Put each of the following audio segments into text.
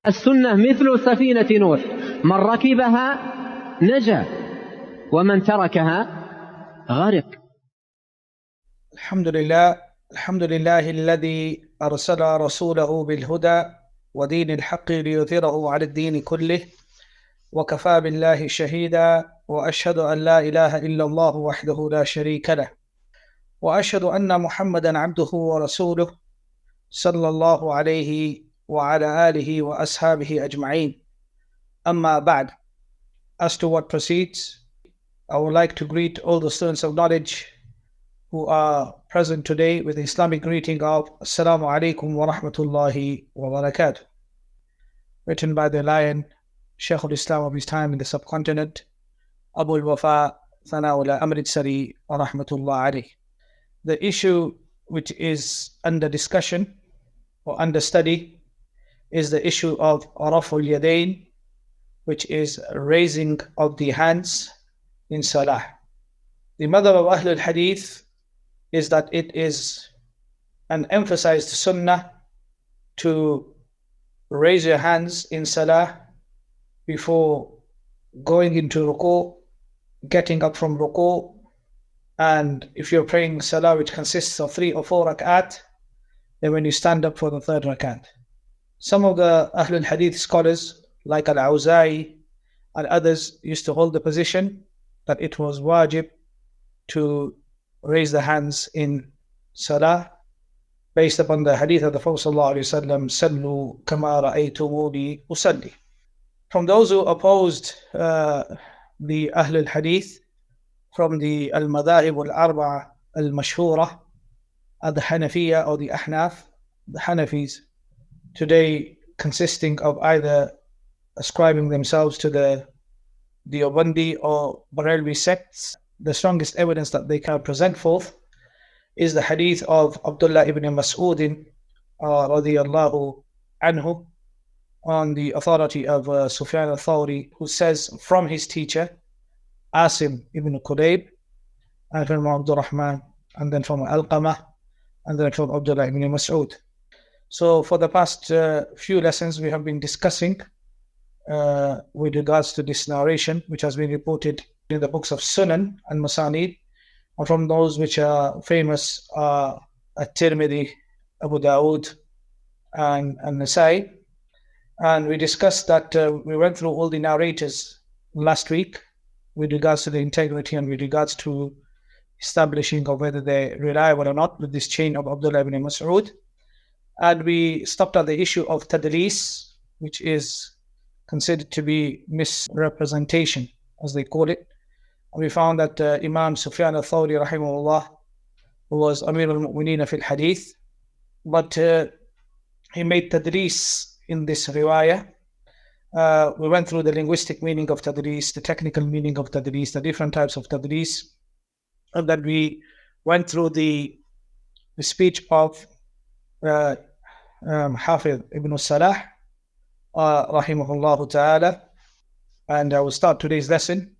السنة مثل سفينة نوح، من ركبها نجا ومن تركها غرق. الحمد لله الذي أرسل رسوله بالهدى ودين الحق ليظهره على الدين كله، وكفى بالله شهيدا، وأشهد أن لا إله إلا الله وحده لا شريك له، وأشهد أن محمدا عبده ورسوله صلى الله عليه وعلى آله وأصحابه أجمعين. Amma ba'd. As to what proceeds, I would like to greet all the students of knowledge who are present today with the Islamic greeting of Assalamu alaikum wa rahmatullahi wa barakatuh. Written by the lion, Shaykh al-Islam of his time in the subcontinent, Abu al-Wafa ThanāʻAllāh Amritsarī wa rahmatullah alayh. The issue which is under discussion or under study is the issue of Rafa-Ul-Yadain, which is raising of the hands in Salah. The Madhhab of al-Hadith is that it is an emphasized Sunnah to raise your hands in Salah before going into ruku', getting up from ruku', and if you're praying Salah which consists of 3 or 4 rak'at, then when you stand up for the 3rd rak'at. Some of the al-Hadith scholars like al-Awzā'i and others used to hold the position that it was wajib to raise the hands in Salah based upon the hadith of the Prophet ﷺ, Sallu kama ra'aytumuni usalli. From those who opposed the Ahlul Hadith, from the al-Madhhab al-Arba'a al-Mashhura, the Hanafiya or the Ahnaf, the Hanafis, today consisting of either ascribing themselves to the Deobandi or Barelvi sects, the strongest evidence that they can present forth is the hadith of Abdullah ibn Mas'ud radiyallahu anhu, on the authority of Sufyan al-Thawri, who says from his teacher Asim ibn Qulayb, and from Abdul Rahman, and then from al-Ḥamah, and then from Abdullah ibn Mas'ud. So for the past few lessons we have been discussing with regards to this narration which has been reported in the books of Sunan and Masanid, and from those which are famous are at-Tirmidhi, Abu Dawood and Nasa'i. And we discussed that we went through all the narrators last week with regards to the integrity and with regards to establishing of whether they're reliable or not with this chain of Abdullah ibn Mas'ud. And we stopped at the issue of tadlis, which is considered to be misrepresentation, as they call it. And we found that Imam Sufyan al-Thawri rahimahullah, who was Amir al-Mu'mineen fil Hadith, but he made tadlis in this riwayah. We went through the linguistic meaning of tadlis, the technical meaning of tadlis, the different types of tadlis, and then we went through the speech of Hafiz ibn Salah rahimahullah ta'ala. And I will start today's lesson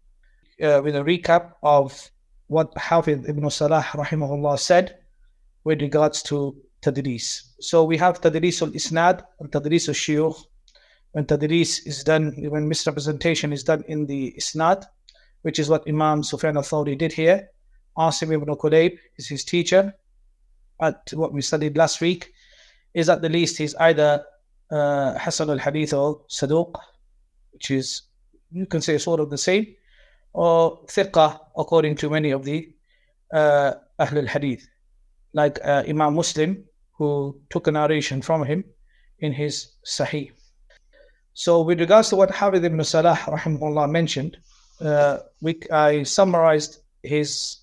with a recap of what Hafiz ibn Salah rahimahullah said with regards to tadlis. So we have tadlis al-isnad and tadlis al-shuyukh. When tadlis is done, when misrepresentation is done in the isnad, which is what Imam Sufyan al-Thawri did here. Asim ibn Qulayb is his teacher. At what we studied last week is at the least he's either Hasan al-Hadith or Saduq, which is, you can say, sort of the same, or Thiqah according to many of the Ahlul Hadith, like Imam Muslim, who took a narration from him in his Sahih. So with regards to what Hafiz ibn Salah rahimahullah mentioned, I summarized his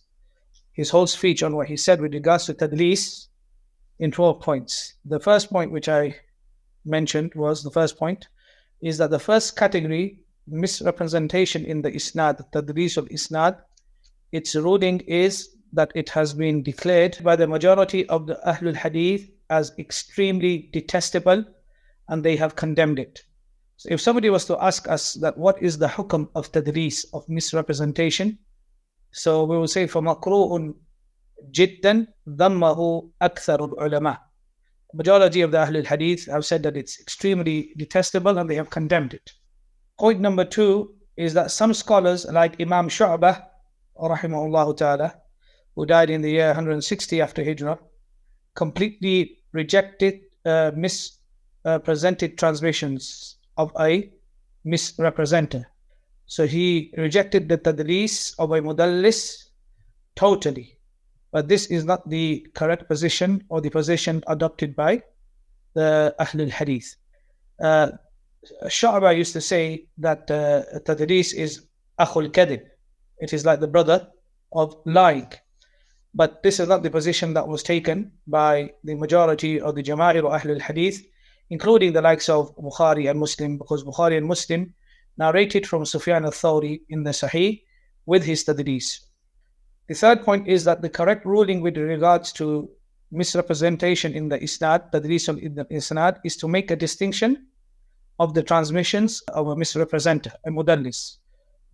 whole speech on what he said with regards to tadlis in 12 points. The first point which I mentioned was, the first point is that the first category, misrepresentation in the isnad, tadlis of isnad, its ruling is that it has been declared by the majority of the Ahlul Hadith as extremely detestable, and they have condemned it. So if somebody was to ask us that what is the hukm of tadlis, of misrepresentation, so we will say فَمَقْرُوءٌ جِدًّا ذَمَّهُ أَكْثَرُ الْعُلَمَاء. majority of the Ahlul Hadith have said that it's extremely detestable and they have condemned it. Point number 2 is that some scholars like Imam Shu'bah, rahimahullah ta'ala, who died in the year 160 after Hijrah, completely rejected misrepresented translations of a misrepresenter. So he rejected the tadlis of a mudallis totally. But this is not the correct position or the position adopted by the Ahlul Hadith. Shu'bah used to say that tadlis is akhul kadib. It is like the brother of lying. But this is not the position that was taken by the majority of the Jama'ir of Ahlul Hadith, including the likes of Bukhari and Muslim, because Bukhari and Muslim narrated from Sufyan al-Thawri in the Sahih with his tadlis. The third point is that the correct ruling with regards to misrepresentation in the isnad, tadlis in the isnad, is to make a distinction of the transmissions of a misrepresenter, a mudallis.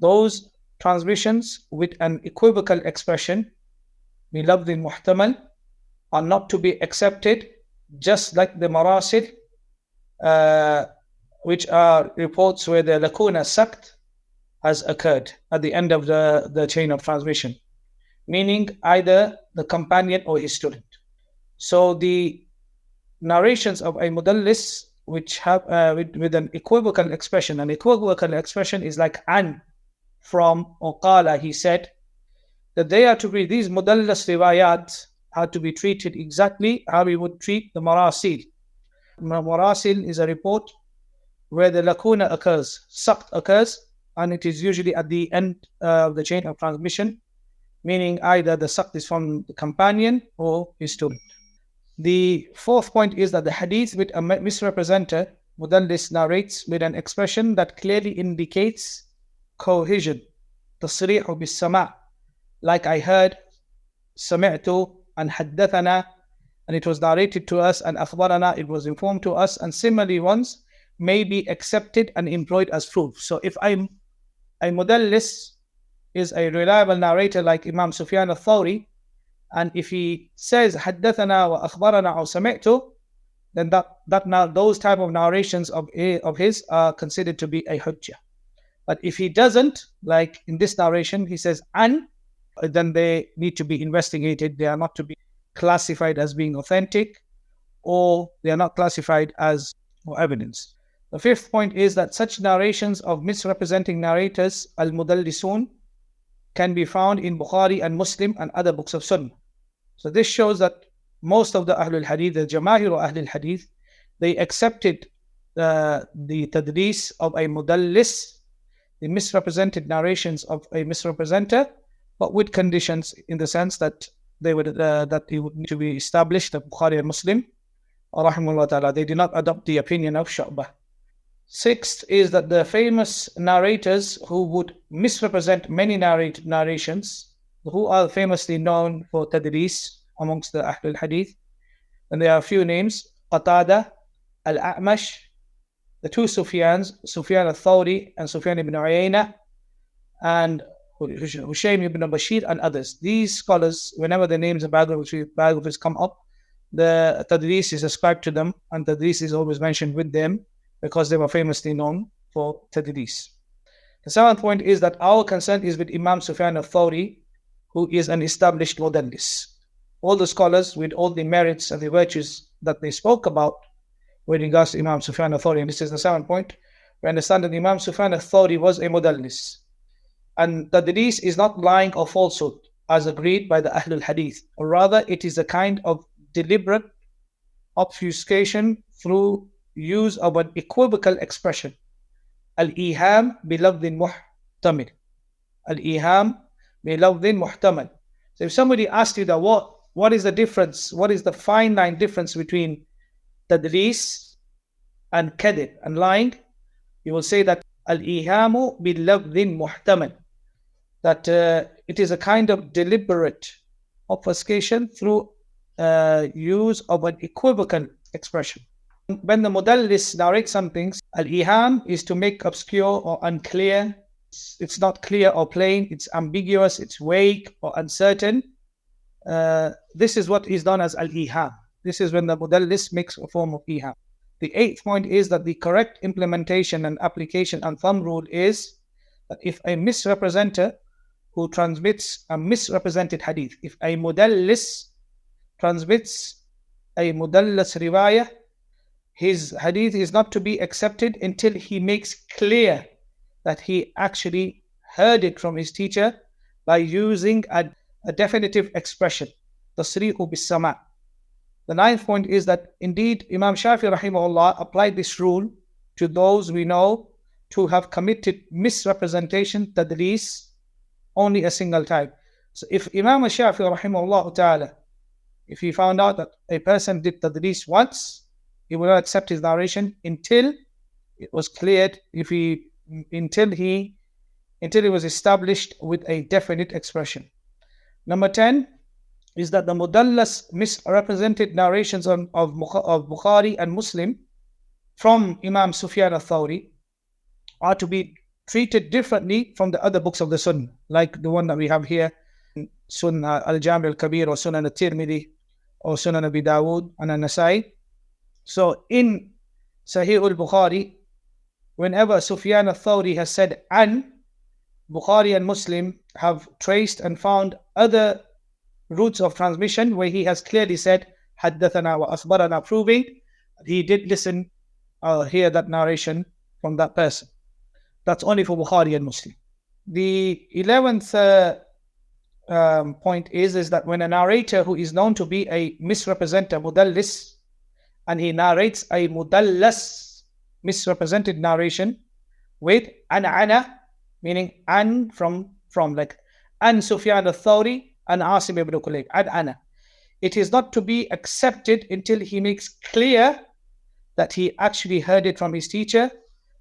Those transmissions with an equivocal expression, bilafdhin muhtamal, are not to be accepted, just like the marasil, which are reports where the lakuna sakt has occurred at the end of the chain of transmission, meaning either the companion or his student. So the narrations of a mudallis which have with an equivocal expression is like an, from, or qala, he said, that they are to be, these mudallas riwayat are to be treated exactly how we would treat the marasil. Marasil is a report where the lakuna occurs, sakt occurs, and it is usually at the end of the chain of transmission, meaning either the sakt is from the companion or his student. The fourth point is that the hadith with a misrepresenter, mudallis, narrates with an expression that clearly indicates cohesion, tasri'u bis sama', like I heard, sami'tu, and haddathana, and it was narrated to us, and akhbarana, it was informed to us, and similarly ones may be accepted and employed as proof. So if a mudallis is a reliable narrator like Imam Sufyan al-Thawri, and if he says haddathana wa akhbarana or sami'tu, then those type of narrations of his are considered to be a hujjah. But if he doesn't, like in this narration, he says an, then they need to be investigated. They are not to be classified as being authentic, or they are not classified as evidence. The fifth point is that such narrations of misrepresenting narrators, al-mudallisun, can be found in Bukhari and Muslim and other books of Sunnah. So this shows that most of the Ahlul Hadith, the Jama'ir of Ahlul Hadith, they accepted the tadlis of a mudallis, the misrepresented narrations of a misrepresenter, but with conditions, in the sense that they would that it would need to be established, the Bukhari and Muslim, rahimahullah ta'ala. They did not adopt the opinion of Shu'bah. Sixth is that the famous narrators who would misrepresent many narrations, who are famously known for tadlis amongst the Ahlul Hadith, and there are a few names: Qatada, al-A'mash, the two Sufyans, Sufyan al-Thawri and Sufyan ibn Uyayna, and Hushaym ibn Bashir, and others. These scholars, whenever the names of biographies come up, the tadlis is ascribed to them, and tadlis is always mentioned with them, because they were famously known for tadlis. The seventh point is that our concern is with Imam Sufyan al-Thawri, who is an established mudallis. All the scholars, with all the merits and the virtues that they spoke about with regards to Imam Sufyan al-Thawri, and this is the seventh point, we understand that Imam Sufyan al-Thawri was a mudallis. And tadlis is not lying or falsehood, as agreed by the Ahlul Hadith, or rather it is a kind of deliberate obfuscation through use of an equivocal expression. Al-iham bilafdhin muhtamil. Al-iham bilafdhin muhtamal. So if somebody asked you that what is the difference, what is the fine line difference between tadlis and kadhib and lying, you will say that al-ihamu bilafdhin muhtamal, that it is a kind of deliberate obfuscation through use of an equivocal expression. When the mudallis narrates something, al-iham is to make obscure or unclear. It's not clear or plain, it's ambiguous, it's vague or uncertain. This is what is known as al-iham. This is when the mudallis makes a form of iham. The 8th point is that the correct implementation and application and thumb rule is that if a misrepresenter who transmits a misrepresented hadith, if a mudallis transmits a mudallas riwayah, his hadith is not to be accepted until he makes clear that he actually heard it from his teacher by using a definitive expression, tasrihu bis-sama'. The 9th point is that indeed Imam Shafi'i rahimahullah applied this rule to those we know to have committed misrepresentation, tadlis, only a single time. So if Imam Shafi'i rahimahullah ta'ala, if he found out that a person did tadlis once, he will not accept his narration until it was cleared, until it was established with a definite expression. Number 10 is that the mudallas misrepresented narrations of Bukhari and Muslim from Imam Sufyan al-Thawri are to be treated differently from the other books of the Sunnah, like the one that we have here, Sunnah al-Jami' al-Kabir or Sunnah al-Tirmidhi or Sunnah Abi Dawud and al-Nasai. So in Sahih al-Bukhari, whenever Sufyan al-Thawri has said an, Bukhari and Muslim have traced and found other routes of transmission where he has clearly said haddathana wa akhbarana, proving that he did listen or hear that narration from that person. That's only for Bukhari and Muslim. The 11th point is that when a narrator who is known to be a misrepresenter, mudallis, and he narrates a mudallas, misrepresented narration with ana, meaning an from, like an Sufyan al-Thawri and Asim ibn Kulayb, ana. It is not to be accepted until he makes clear that he actually heard it from his teacher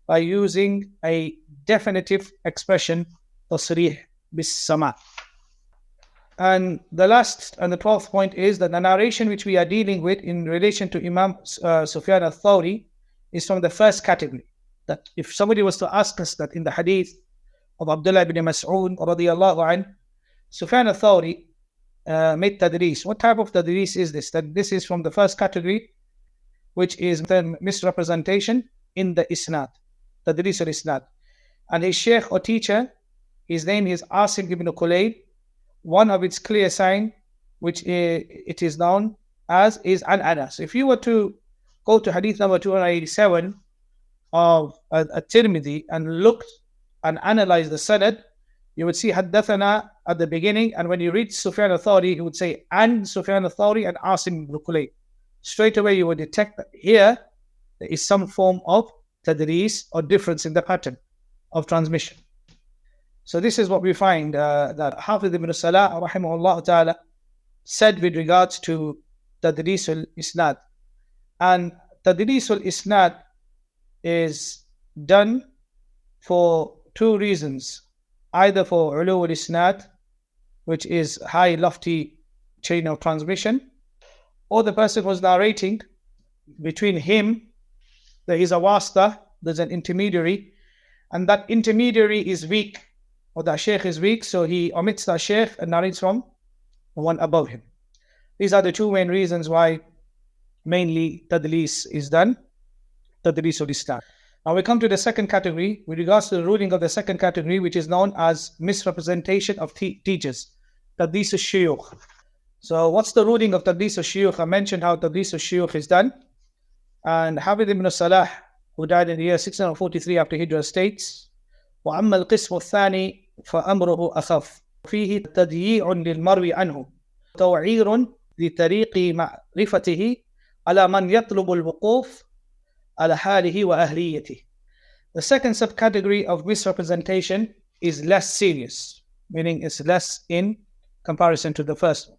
by using a definitive expression, tasrih bis-sama'. And the last and the 12th point is that the narration which we are dealing with in relation to Imam Sufyan al-Thawri is from the first category. That if somebody was to ask us that in the hadith of Abdullah ibn Mas'ud radiyallahu anh, Sufyan al-Thawri made tadris. What type of tadris is this? That this is from the first category, which is the misrepresentation in the isnad, tadris al-isnad. And his sheikh or teacher, his name is Asim ibn Kulayb. One of its clear sign, which it is known as, is an-ana. So if you were to go to hadith number 287 of at-Tirmidhi and look and analyze the sanad, you would see haddathana at the beginning, and when you read Sufyan al-Thawri, you would say an Sufyan al-Thawri and Asim ibn Kulayb. Straight away you would detect that here there is some form of tadris or difference in the pattern of transmission. So this is what we find that Hafiz ibn Salah rahimahullah ta'ala said with regards to tadris al-isnad. And tadris al-isnad is done for two reasons. Either for ulu al-isnad, which is high lofty chain of transmission, or the person was narrating, between him there is a wasta, there's an intermediary, and that intermediary is weak, or that sheikh is weak, so he omits that sheikh and narrates from one above him. These are the two main reasons why mainly tadlis is done, tadlis al-isnad. Now we come to the second category with regards to the ruling of the second category, which is known as misrepresentation of teachers, tadlis al-shuyukh. So what's the ruling of tadlis al-shuyukh? I mentioned how tadlis al-shuyukh is done, and Hafiz ibn Salah, who died in the year 643 after Hijrah, states, وَأَمَّا الْقِسْمُ الثَّانِي فَأَمْرُهُ أَخَفْ فِيهِ تَدْيِيعٌ لِلْمَرْوِ عَنْهُ تَوْعِيرٌ لِطَرِيقِ مَعْرِفَتِهِ عَلَى مَنْ يَطْلُبُ الْوُقُوفِ عَلَى حَالِهِ وَأَهْلِيَّتِهِ. The second subcategory of misrepresentation is less serious, meaning it's less in comparison to the first one.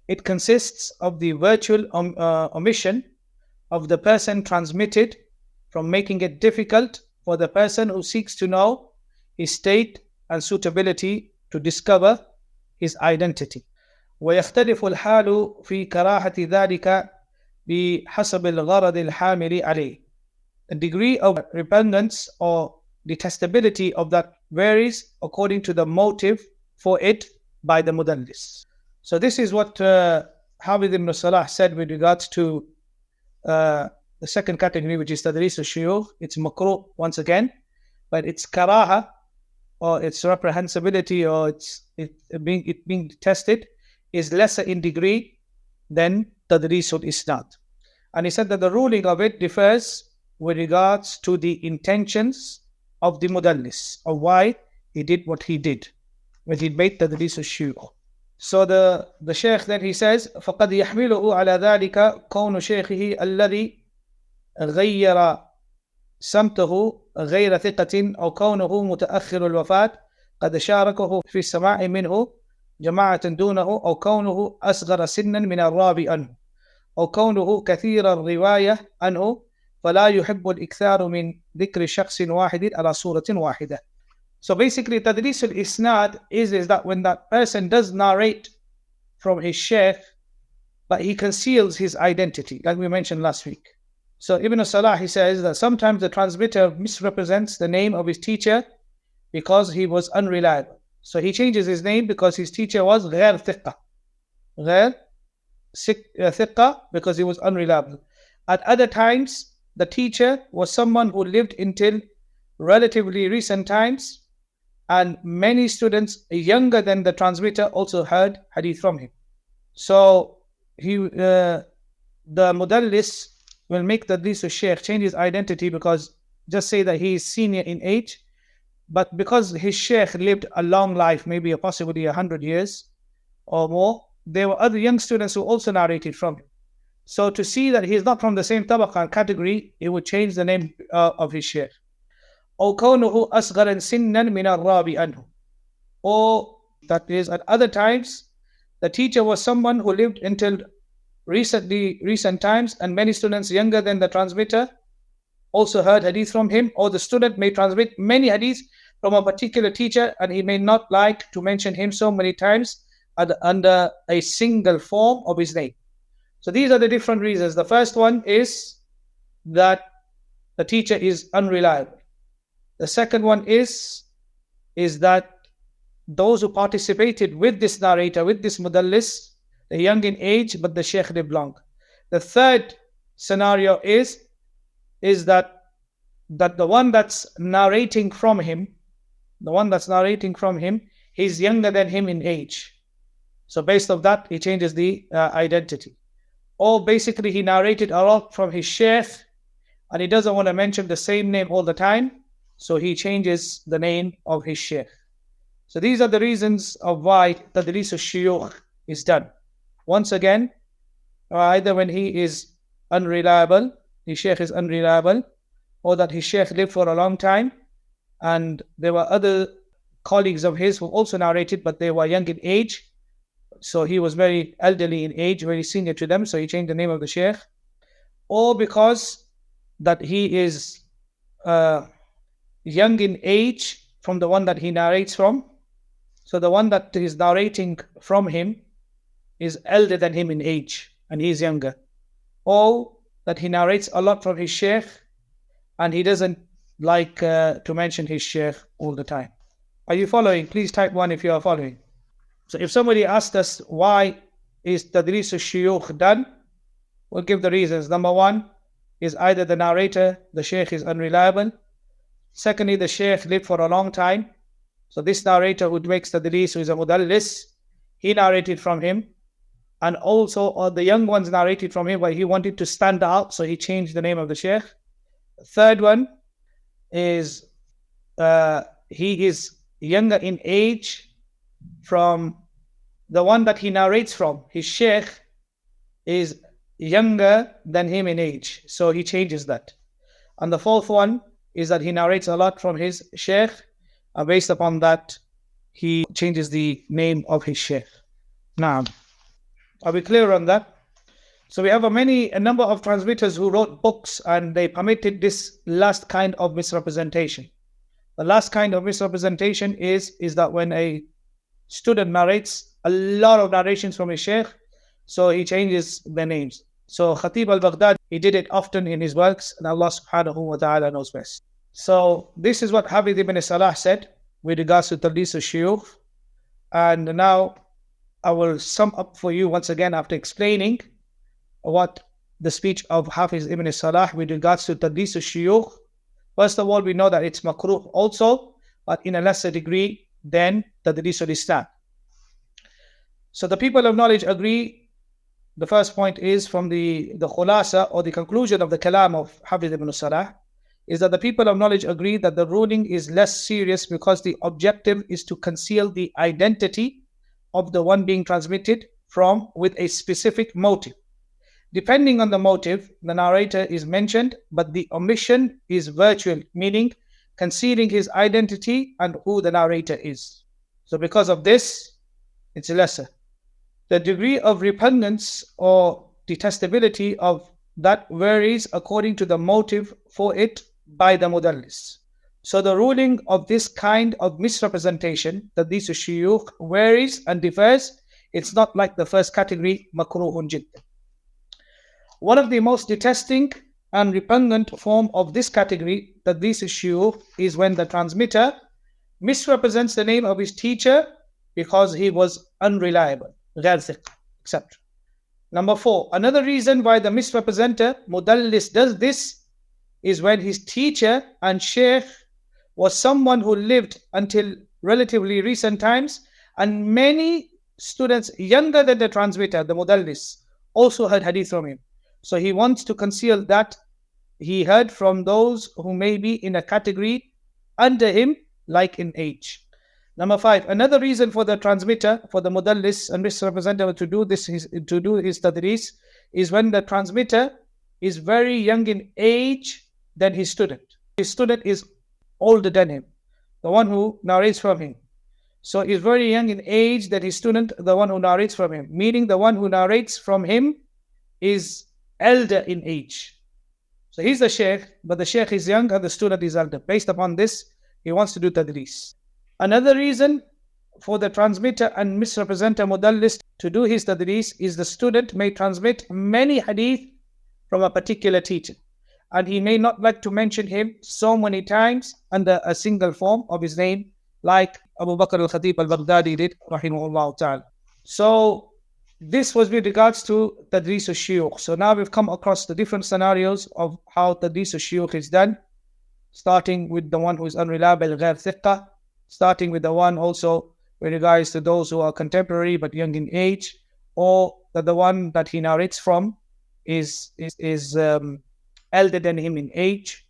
It consists of the virtual omission of the person transmitted from making it difficult for the person who seeks to know his state and suitability to discover his identity. ويختلف الحال في كراهة ذلك بحسب الغرض الحامل عليه. The degree of repugnance or detestability of that varies according to the motive for it by the mudallis. So this is what Hafidh ibn Salah said with regards to the second category, which is Tadris al-Shuyukh, it's makruh once again, but it's karaha, or its reprehensibility, or it being tested, is lesser in degree than Tadris al-Isnad. And he said that the ruling of it differs with regards to the intentions of the mudallis, of why he did what he did when he made Tadris al-Shuyukh. So the Shaykh then he says, فَقَدْ يَحْمِلُهُ عَلَى ذَلِكَ كَوْنُ شَيْخِهِ الَّذِي غَيَّرَ سمته غير ثقة أو كونه متأخر الوفاة قد شاركه في السماع منه جماعة دونه أو كونه أصغر سنا من الراوي عنه أو كونه كثير الرواية عنه فلا يحب الإكثار من ذكر شخص واحد على صورة واحدة. So basically تدريس الإسناد is that when that person does narrate from his shaykh but he conceals his identity, like we mentioned last week. So Ibn Salah, he says that sometimes the transmitter misrepresents the name of his teacher because he was unreliable. So he changes his name because his teacher was غير ثقة. غير ثقة because he was unreliable. At other times, the teacher was someone who lived until relatively recent times, and many students younger than the transmitter also heard hadith from him. So the mudallis will make the Tadris al-Shaykh change his identity because just say that he is senior in age, but because his Shaykh lived a long life, maybe possibly 100 years or more, there were other young students who also narrated from him. So to see that he is not from the same tabaqah category, it would change the name of his Shaykh. أو كونه أصغر سنا من الراوي عنه. Or that is, at other times, the teacher was someone who lived until recent times, and many students younger than the transmitter also heard hadith from him, or the student may transmit many hadiths from a particular teacher and he may not like to mention him so many times under a single form of his name. So these are the different reasons. The first one is that the teacher is unreliable. The second one is that those who participated with this narrator, with this mudallis, they're young in age, but the Shaykh lived long. The third scenario is that the one that's narrating from him, he's younger than him in age. So based on that, he changes the identity. Or basically he narrated a lot from his Shaykh and he doesn't want to mention the same name all the time, so he changes the name of his Shaykh. So these are the reasons of why Tadris al-Shuyukh is done. Once again, either when he is unreliable, his Shaykh is unreliable, or that his Shaykh lived for a long time and there were other colleagues of his who also narrated, but they were young in age. So he was very elderly in age, very senior to them, so he changed the name of the Shaykh. Or because that he is young in age from the one that he narrates from. So the one that is narrating from him is elder than him in age and he is younger. Or that he narrates a lot from his Shaykh and he doesn't like to mention his Shaykh all the time. Are you following? Please type 1 if you are following. So if somebody asked us why is Tadris al-Shuyukh done, we'll give the reasons. Number 1 is either the narrator, the Shaykh is unreliable. Secondly, the Shaykh lived for a long time. So this narrator who makes Tadris, who is a mudallis, he narrated from him. And also the young ones narrated from him, but he wanted to stand out, so he changed the name of the Shaykh. The third one is he is younger in age from the one that he narrates from. His Shaykh is younger than him in age, so he changes that. And the fourth one is that he narrates a lot from his Shaykh, and based upon that, he changes the name of his Shaykh. Now, are we clear on that? So we have a number of transmitters who wrote books and they permitted this last kind of misrepresentation. The last kind of misrepresentation is that when a student narrates a lot of narrations from his Shaykh, so he changes the names. So Khatib al-Baghdadi, he did it often in his works, and Allah subhanahu wa ta'ala knows best. So this is what Hafidh ibn Salah said with regards to Tadris al-Shuyukh. And now I will sum up for you once again after explaining what the speech of Hafiz ibn Salah with regards to Tadlis al-Shuyukh. First of all, we know that it's makruh also, but in a lesser degree than Tadlis al-Islam. So the people of knowledge agree. The first point is from the khulasa or the conclusion of the kalam of Hafiz ibn Salah is that the people of knowledge agree that the ruling is less serious because the objective is to conceal the identity of the one being transmitted from with a specific motive. Depending on the motive, the narrator is mentioned, but the omission is virtual, meaning concealing his identity and who the narrator is. So because of this, it's lesser. The degree of repugnance or detestability of that varies according to the motive for it by the mudallis. So the ruling of this kind of misrepresentation, that these shuyukh, varies and differs. It's not like the first category, makruhun jiddan. One of the most detesting and repugnant form of this category, that these shuyukh, is when the transmitter misrepresents the name of his teacher because he was unreliable, etc. Number 4, another reason why the misrepresenter, mudallis, does this is when his teacher and shaykh was someone who lived until relatively recent times, and many students younger than the transmitter, the mudallis, also heard hadith from him. So he wants to conceal that he heard from those who may be in a category under him, like in age. Number 5, another reason for the transmitter, for the mudallis and misrepresentative to do his tadris, is when the transmitter is very young in age than his student. His student is older than him, the one who narrates from him. So he's very young in age than his student, the one who narrates from him, meaning the one who narrates from him is elder in age. So he's the shaykh, but the shaykh is young and the student is elder. Based upon this, he wants to do tadris. Another reason for the transmitter and misrepresenter mudallis to do his tadris is the student may transmit many hadith from a particular teacher, and he may not like to mention him so many times under a single form of his name, like Abu Bakr al-Khatib al-Baghdadi did, rahimahullah ta'ala. So this was with regards to tadris al-shuyukh. So now we've come across the different scenarios of how tadris al-shuyukh is done, starting with the one who is unreliable, ghair thiqqa, starting with the one also with regards to those who are contemporary but young in age, or that the one that he narrates from is elder than him in age,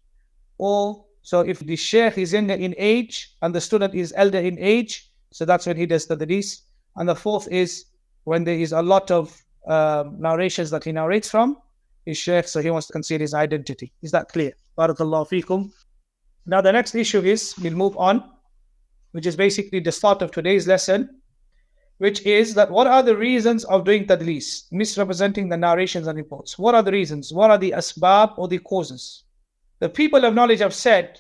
or so if the shaykh is younger in age and the student is elder in age, so that's when he does tadris. And the 4th is when there is a lot of narrations that he narrates from his shaykh, so he wants to conceal his identity. Is that clear? Barakallahu feekum. Now the next issue is, we'll move on, which is basically the start of today's lesson, which is that what are the reasons of doing tadlis, misrepresenting the narrations and reports? What are the reasons? What are the asbab or the causes? The people of knowledge have said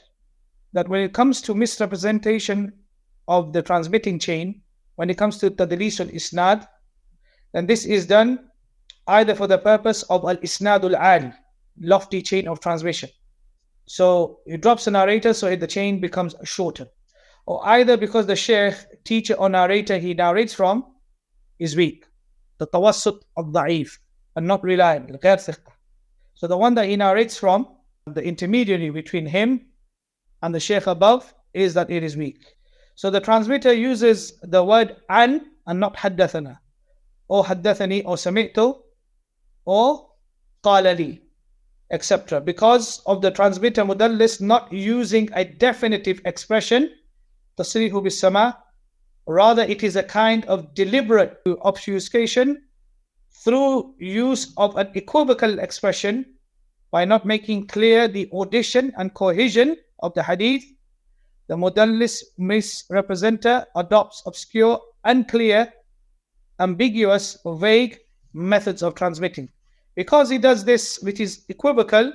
that when it comes to misrepresentation of the transmitting chain, when it comes to tadlis al-isnad, then this is done either for the purpose of al-isnadul ali, lofty chain of transmission. So it drops the narrator, so the chain becomes shorter. Or either because the shaykh, teacher or narrator he narrates from is weak, the tawassut of da'if, and not reliable, ghair thiqqa. So the one that he narrates from, the intermediary between him and the shaykh above, is that it is weak. So the transmitter uses the word an and not haddathana, or haddathani, or sami'tu, or qala li, etc. Because of the transmitter mudallis not using a definitive expression, tasrihu bis-sama', rather it is a kind of deliberate obfuscation through use of an equivocal expression by not making clear the audition and cohesion of the hadith. The mudallis misrepresenter adopts obscure, unclear, ambiguous, or vague methods of transmitting. Because he does this, which is equivocal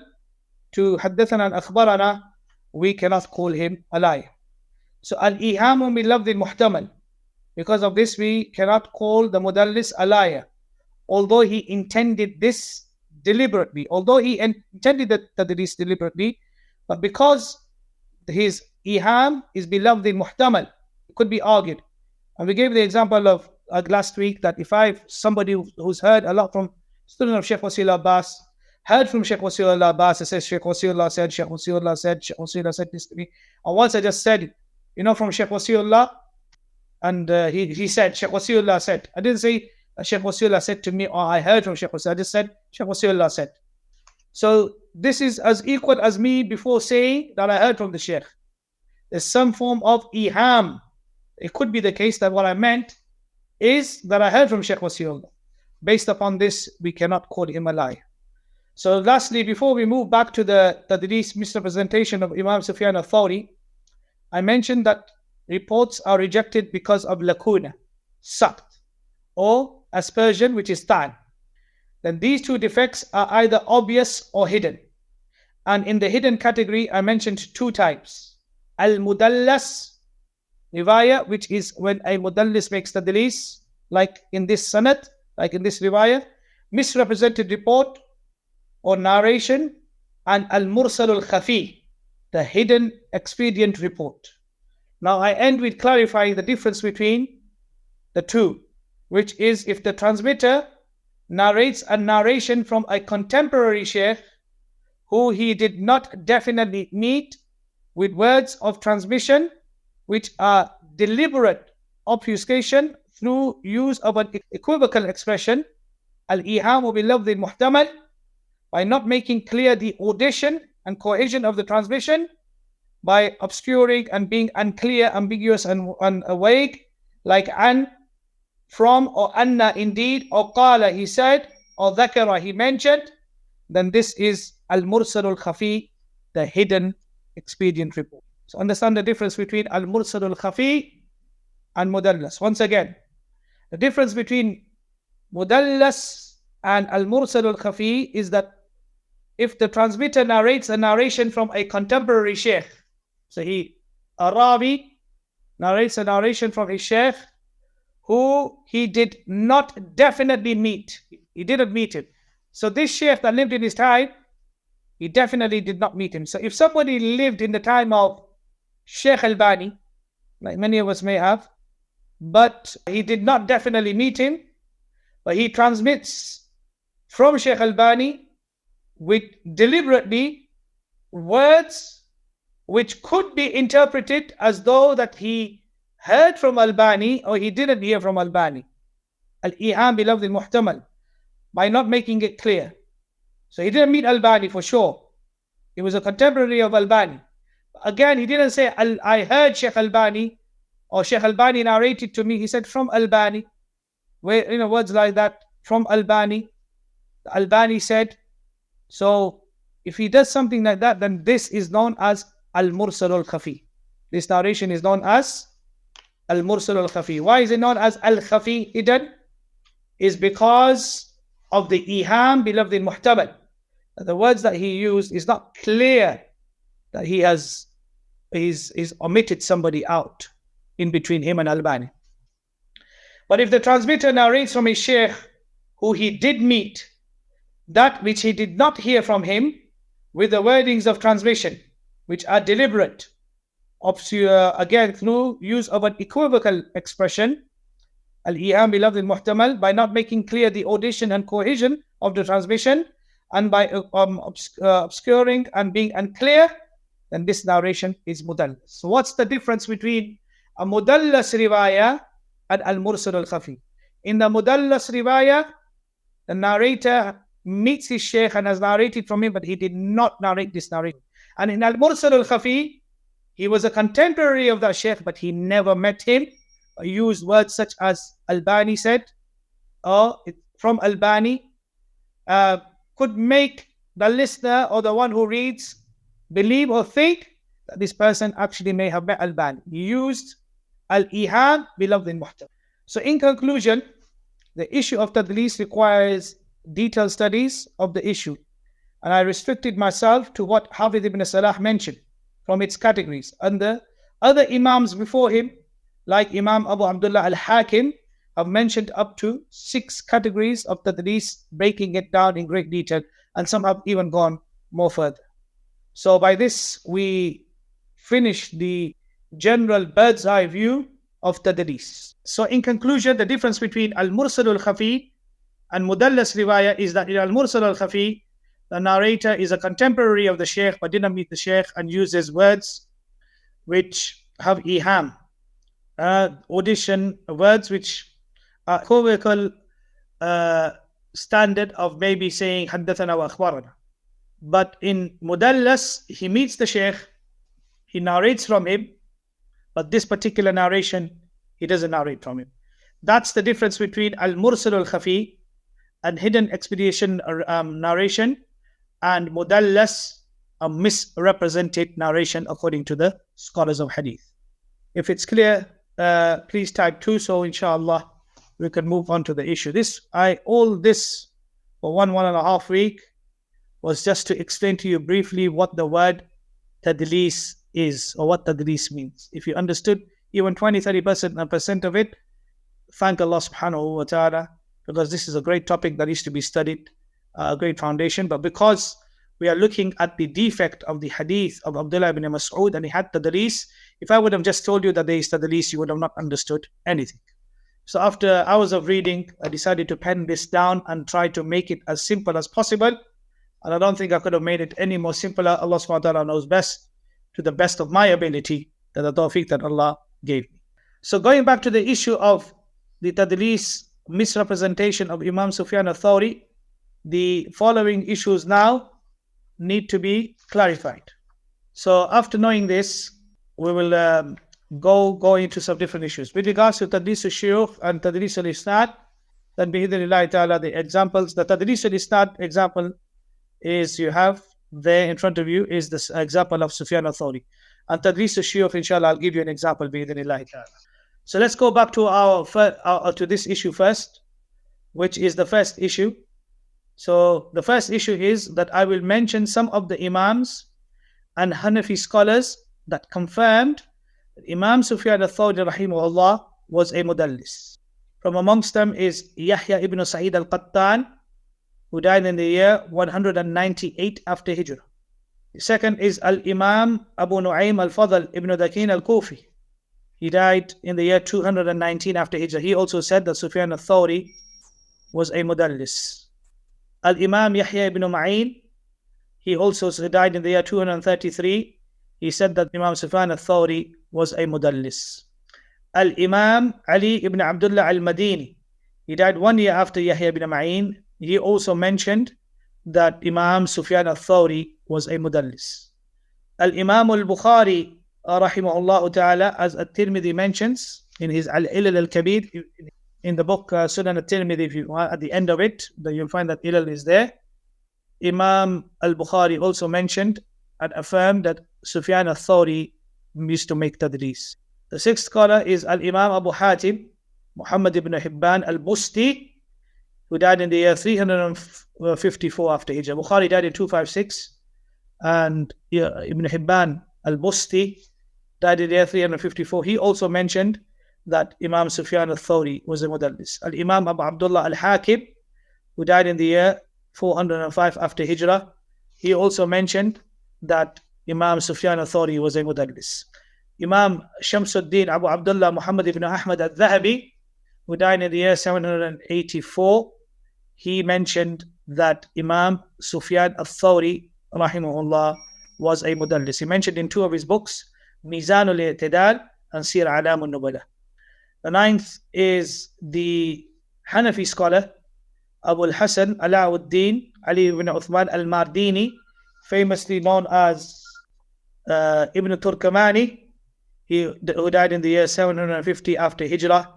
to haddathana and akhbarana, we cannot call him a liar. So al-ihamu min lafdh muhtamal. Because of this, we cannot call the mudallis a liar, although he intended this deliberately. Although he intended the tadris deliberately, but because his iham is bi lafdh muhtamal, it could be argued. And we gave the example of last week that if somebody who's heard a lot from student of Shaykh Wasiul Abbas, heard from Shaykh Wasiul Abbas, it says Shaykh Wasiullah said, Shaykh Wasiullah said, Shaykh Wasiullah said this to me. And once I just said, from Shaykh Wasiullah, and he said, Shaykh Wasiullah said. I didn't say Shaykh Wasiullah said to me, or I heard from Shaykh Wasiullah. I just said Shaykh Wasiullah said. So this is as equal as me before saying that I heard from the Shaykh. There's some form of iham. It could be the case that what I meant is that I heard from Shaykh Wasiullah. Based upon this, we cannot call him a liar. So lastly, before we move back to the tadlis misrepresentation of Imam Sufyan al-Thawri, I mentioned that reports are rejected because of lakuna, saqt, or aspersion, which is ta'an. Then these two defects are either obvious or hidden. And in the hidden category, I mentioned two types. Al-mudallas riwayah, which is when a mudallis makes tadlis, like in this sanad, like in this riwayah, misrepresented report or narration, and al-mursal al-khafi, the hidden expedient report. Now I end with clarifying the difference between the two, which is if the transmitter narrates a narration from a contemporary shaykh who he did not definitely meet with words of transmission which are deliberate obfuscation through use of an equivocal expression, al-ihamu bil-lafzi al-muhtamal, by not making clear the audition and cohesion of the transmission, by obscuring and being unclear, ambiguous and vague, like an, from, or anna, indeed, or qala, he said, or dhakara, he mentioned, then this is al-mursal al-khafi, the hidden expedient report. So understand the difference between al-mursal al-khafi and mudallas. Once again, the difference between mudallas and al-mursal al-khafi is that if the transmitter narrates a narration from a contemporary shaykh, so a rawi narrates a narration from a shaykh who he did not definitely meet. He didn't meet him. So this shaykh that lived in his time, he definitely did not meet him. So if somebody lived in the time of Shaykh Albani, like many of us may have, but he did not definitely meet him, but he transmits from Shaykh Albani with deliberately words which could be interpreted as though that he heard from Albani or he didn't hear from Albani. Al-iham bil-lafzi al-muhtamal, by not making it clear. So he didn't meet Albani for sure. He was a contemporary of Albani. Again, he didn't say, I heard Shaykh Albani, or Shaykh Albani narrated to me. He said from Albani. Where, words like that, from Albani. Albani said. So if he does something like that, then this is known as al-mursal al-khafi. This narration is known as al-mursal al-khafi. Why is it known as al-khafi, hidden? Is because of the iham bil-lafzi al-muhtamal. The words that he used is not clear that he's omitted somebody out in between him and Albani. But if the transmitter narrates from a shaykh who he did meet, that which he did not hear from him, with the wordings of transmission, which are deliberate, again through use of an equivocal expression, al-iham bil-lafzi al-muhtamal, by not making clear the audition and cohesion of the transmission, and by obscuring and being unclear, then this narration is mudallas. So what's the difference between a mudallas riwayah and al-mursal al-khafi? In the mudallas riwayah, the narrator meets his shaykh and has narrated from him, but he did not narrate this narration. And in al-mursal al-khafi, he was a contemporary of that shaykh, but he never met him. He used words such as Albani said, or from Albani, could make the listener or the one who reads believe or think that this person actually may have met Albani. He used al-iham bil-lafzi al-muhtamal. So in conclusion, the issue of tadlis requires detailed studies of the issue, and I restricted myself to what Hafiz ibn Salah mentioned from its categories. And the other imams before him, like Imam Abu Abdullah al-Hakim, have mentioned up to 6 categories of tadlis, breaking it down in great detail, and some have even gone more further. So by this we finish the general bird's eye view of tadlis. So in conclusion, the difference between al-mursal al-khafi and mudallas riwayah is that in al-mursal al-khafi, the narrator is a contemporary of the Shaykh but didn't meet the Shaykh and uses words which have iham, audition, words which are co-vocal standard of maybe saying haddathana wa akhbarana. But in mudallas, he meets the Shaykh, he narrates from him, but this particular narration, he doesn't narrate from him. That's the difference between al-mursal al-khafi and hidden expedition narration, and mudallas, a misrepresented narration according to the scholars of hadith. If it's clear, please type 2, so inshallah we can move on to the issue. All this for 1.5 weeks was just to explain to you briefly what the word tadlis is, or what tadlis means. If you understood even 20-30% of it, thank Allah subhanahu wa ta'ala, because this is a great topic that is to be studied, a great foundation. But because we are looking at the defect of the hadith of Abdullah ibn Mas'ud and he had tadlis, if I would have just told you that there is tadlis, you would have not understood anything. So after hours of reading, I decided to pen this down and try to make it as simple as possible. And I don't think I could have made it any more simpler. Allah subhanahu wa ta'ala knows best, to the best of my ability, that the tawfiq that Allah gave me. So going back to the issue of the tadlis misrepresentation of Imam Sufyan al-Thawri, the following issues now need to be clarified. So after knowing this, we will go into some different issues. With regards to tadlis al-shuyukh and tadlis al-isnad, then bi-idhnillahi ta'ala, the examples, the tadlis al-isnad example is, you have there in front of you, is this example of Sufyan al-Thawri. And tadlis al-shuyukh, inshallah, I'll give you an example bi-idhnillahi ta'ala. So let's go back to to this issue first, which is the first issue. So the first issue is that I will mention some of the Imams and Hanafi scholars that confirmed that Imam Sufyan al-Thawri rahimahullah was a mudallis. From amongst them is Yahya ibn Sa'id al-Qattan, who died in the year 198 after Hijrah. The second is Al-Imam Abu Nu'aym al-Fadl ibn Dakin al-Kufi. He died in the year 219 after Hijrah. He also said that Sufyan al-Thawri was a mudallis. Al-Imam Yahya ibn Ma'in, he also died in the year 233. He said that Imam Sufyan al-Thawri was a mudallis. Al-Imam Ali ibn Abdullah al-Madini, he died 1 year after Yahya ibn Ma'in. He also mentioned that Imam Sufyan al-Thawri was a mudallis. Al-Imam al-Bukhari rahimahullah ta'ala, as at-Tirmidhi mentions in his al-Ilal al-Kabir, in the book Sunan al-Tirmidhi, if you at the end of it, then you'll find that Ilal is there. Imam al-Bukhari also mentioned and affirmed that Sufyan al-Thawri used to make tadlis. The sixth scholar is Al-Imam Abu Hatim, Muhammad ibn Hibban al-Busti, who died in the year 354 after Hijrah. Bukhari died in 256, and Ibn Hibban al-Busti died in the year 354. He also mentioned that Imam Sufyan al-Thawri was a mudallis. Al-Imam Abu Abdullah al-Hakim, who died in the year 405 after Hijrah, he also mentioned that Imam Sufyan al-Thawri was a mudallis. Imam Shamsuddin Abu Abdullah Muhammad ibn Ahmad al-Dhahabi, who died in the year 784, he mentioned that Imam Sufyan al-Thawri rahimahullah was a mudallis. He mentioned in 2 of his books, Mizanul I'tidal and Sir A'lam al-Nubala. The ninth is the Hanafi scholar Abu al-Hasan Alauddin Ali ibn Uthman al-Mardini, famously known as Ibn Turkamani, who died in the year 750 after Hijrah.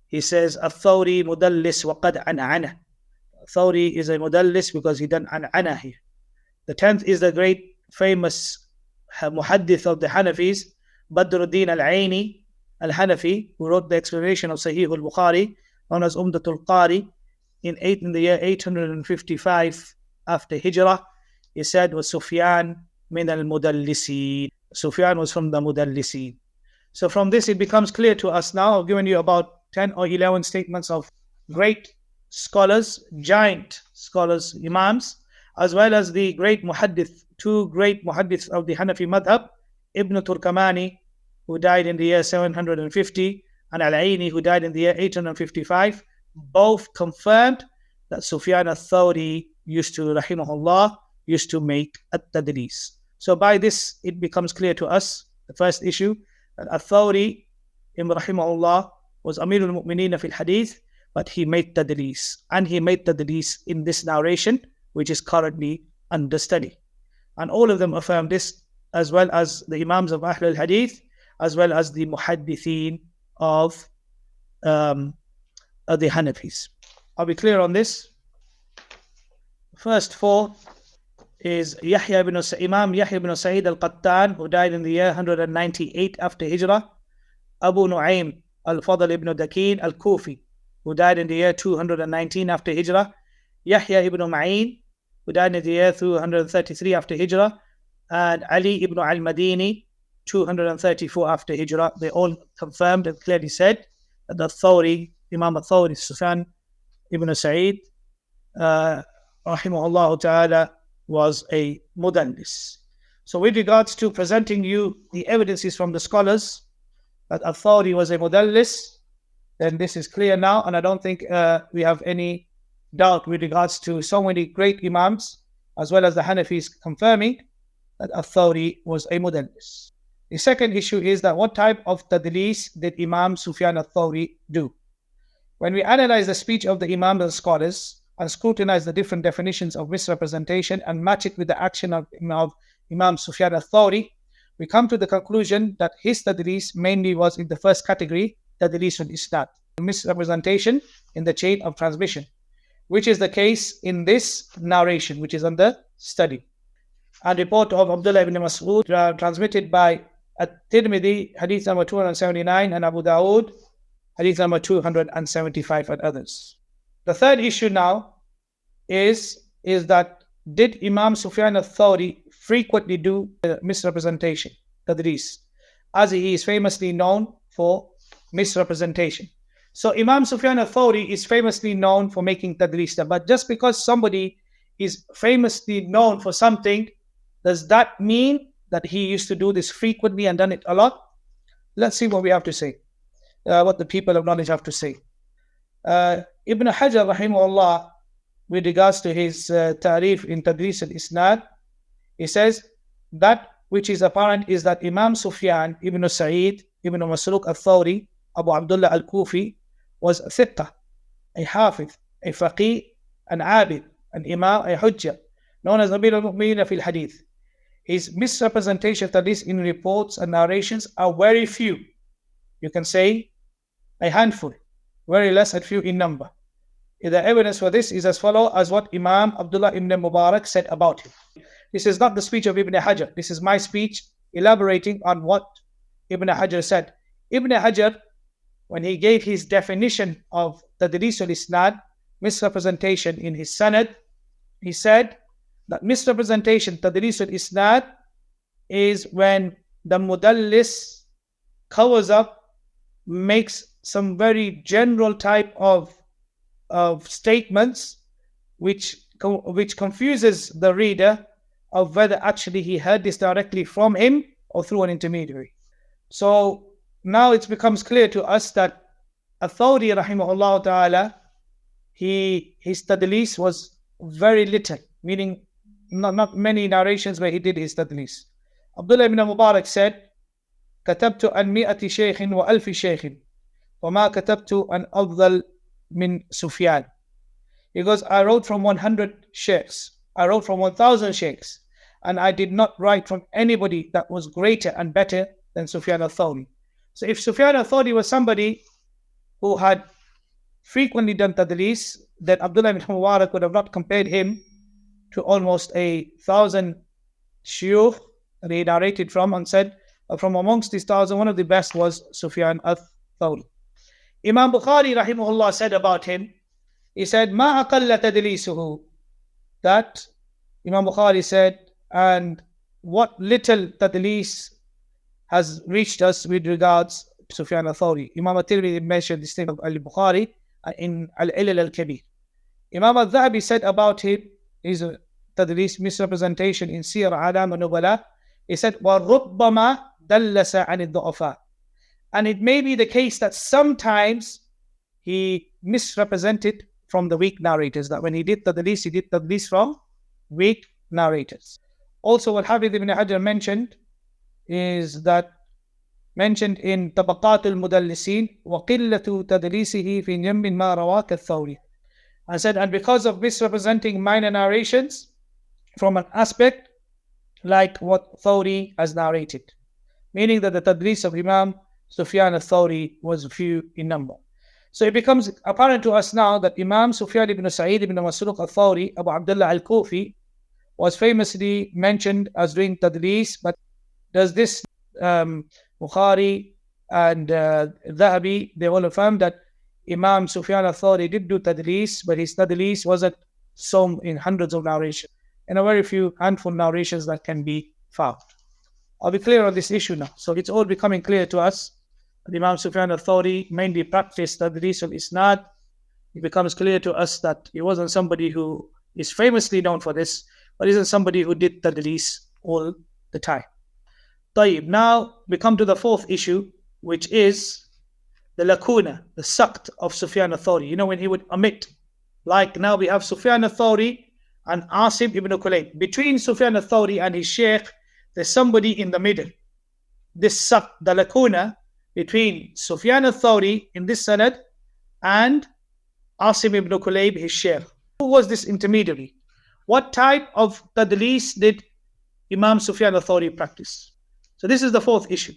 He says, Al-Thawri mudallis wa qad an'ana. Thawri is a mudallis because he done an'ana here. The 10th is the great famous muhaddith of the Hanafis, Badruddin al-Aini al-Hanafi, who wrote the explanation of Sahih al-Bukhari, known as Umdatul Qari, in the year 855 after Hijrah. He said, was Sufyan min al-Mudallisin. Sufyan was from the Mudallisin. So from this it becomes clear to us now. I've given you about 10 or 11 statements of great scholars, giant scholars, imams, as well as the great muhaddith, 2 great muhaddiths of the Hanafi Madhhab, Ibn Turkamani, who died in the year 750, and Al-Aini, who died in the year 855, both confirmed that Sufyan al-Thawri used to, rahimahullah, used to make at-tadlis. So by this, it becomes clear to us, the first issue, that al-Thawri, rahimahullah, was Amirul Mu'mineen fil Hadith, but he made tadlis. And he made tadlis in this narration, which is currently under study. And all of them affirm this, as well as the Imams of al-Hadith, as well as the Muhaddithin of the Hanafis. Are we clear on this? First four is Imam Yahya ibn Sa'id al-Qattan, who died in the year 198 after Hijrah. Abu Nu'aym al-Fadl ibn Dakin al-Kufi, who died in the year 219 after Hijrah. Yahya ibn Ma'in, who died in the year 233 after Hijrah. And Ali ibn al-Madini, 234 after Hijrah. They all confirmed and clearly said that the Thawri, Imam al-Thawri, Sufyan ibn Sa'id, rahimahullah ta'ala, was a mudallis. So with regards to presenting you the evidences from the scholars that al-Thawri was a mudallis, then this is clear now, and I don't think we have any doubt with regards to so many great Imams, as well as the Hanafis, confirming that al-Thawri was a mudallis. The second issue is that what type of tadlis did Imam Sufyan al-Thawri do? When we analyze the speech of the Imams and scholars and scrutinize the different definitions of misrepresentation and match it with the action of Imam Sufyan al-Thawri, we come to the conclusion that his tadlis mainly was in the first category, tadlis al-Isla, misrepresentation in the chain of transmission, which is the case in this narration, which is under study. A report of Abdullah ibn Mas'ud, transmitted by At-Tirmidhi, hadith number 279, and Abu Dawood, hadith number 275, and others. The third issue now is that did Imam Sufyan al-Thawri frequently do misrepresentation, tadlis, as he is famously known for misrepresentation. So Imam Sufyan al-Thawri is famously known for making tadlis, but just because somebody is famously known for something, does that mean that he used to do this frequently and done it a lot? Let's see what we have to say, what the people of knowledge have to say. Ibn Hajar, rahimahullah, with regards to his ta'rif in Tadlis al-Isnad, he says that which is apparent is that Imam Sufyan ibn Sa'id ibn Masruq al-Thawri, Abu Abdullah al-Kufi, was a thiqah, a hafiz, a faqih, an abid, an imam, a hujjah, known as Amir al-Mu'mineen fil Hadith. His misrepresentation of tadlis in reports and narrations are very few. You can say a handful, very less and few in number. The evidence for this is as follows, as what Imam Abdullah ibn Mubarak said about him. This is not the speech of Ibn Hajar. This is my speech elaborating on what Ibn Hajar said. Ibn Hajar, when he gave his definition of tadlis al-Isnad, misrepresentation in his sanad, he said that misrepresentation, tadlis al-Isnad, is when the mudallis covers up, makes some very general type of statements which confuses the reader of whether actually he heard this directly from him or through an intermediary. So now it becomes clear to us that al-Thawri, rahimahullah ta'ala, his tadlis was very little, meaning not many narrations where he did his tadlis. Abdullah ibn Mubarak said, كتبت عن 100 شيخ وألف شيخ وما كتبت عن أفضل من سفيان. He goes, I wrote from 100 sheikhs, I wrote from 1,000 sheikhs, and I did not write from anybody that was greater and better than Sufyan al-Thawri. So if Sufyan al-Thawri was somebody who had frequently done tadlis, then Abdullah ibn Mubarak would have not compared him to almost 1,000 shuyukh that he narrated from, and said from amongst these 1,000, one of the best was Sufyan al-Thawri. Imam Bukhari rahimahullah said about him, he said, Ma aqalla tadlisuhu, that Imam Bukhari said, and what little tadlis has reached us with regards to Sufyan al-Thawri. Imam al-Tirmidhi mentioned this thing of al-Bukhari in al-Ilal al-Kabir. Imam al-Dhahabi said about him, his tadlis, misrepresentation in Siyar A'lam al-Nubala, he said, وَرُبَّمَا دَلَّسَ عَنِ الضُّعَفَاءِ, And it may be the case that sometimes he misrepresented from the weak narrators, that when he did tadlis from weak narrators. Also, what Hafiz ibn Hajar mentioned is that mentioned in Tabaqat al-Mudallisin, وَقِلَّةُ تَدْلِيسِهِ فِي جَنْبٍ مَا رَوَاكَ الثَّوْرِ. I said, and because of misrepresenting minor narrations from an aspect like what Thawri has narrated, meaning that the tadlis of Imam Sufyan al-Thawri was few in number. So it becomes apparent to us now that Imam Sufyan ibn Sa'id ibn Masruq al-Thawri, Abu Abdullah al-Kufi, was famously mentioned as doing tadlis, but does this Bukhari and Dhahabi, they all affirm that Imam Sufyan al-Thawri did do tadlis, but his tadlis wasn't some in hundreds of narrations, and a very few handful narrations that can be found. I'll be clear on this issue now. So it's all becoming clear to us that Imam Sufyan al-Thawri mainly practiced tadlis al-Isnad. It becomes clear to us that he wasn't somebody who is famously known for this, but isn't somebody who did tadlis all the time. طيب, now we come to the fourth issue, which is the lacuna, the saqt of Sufyan al-Thawri. You know, when he would omit, like now we have Sufyan al-Thawri and Asim ibn Kulayb. Between Sufyan al-Thawri and his sheikh, there's somebody in the middle. This saqt, the lacuna between Sufyan al-Thawri in this sanad and Asim ibn Kulayb, his sheikh. Who was this intermediary? What type of tadlis did Imam Sufyan al-Thawri practice? So this is the fourth issue.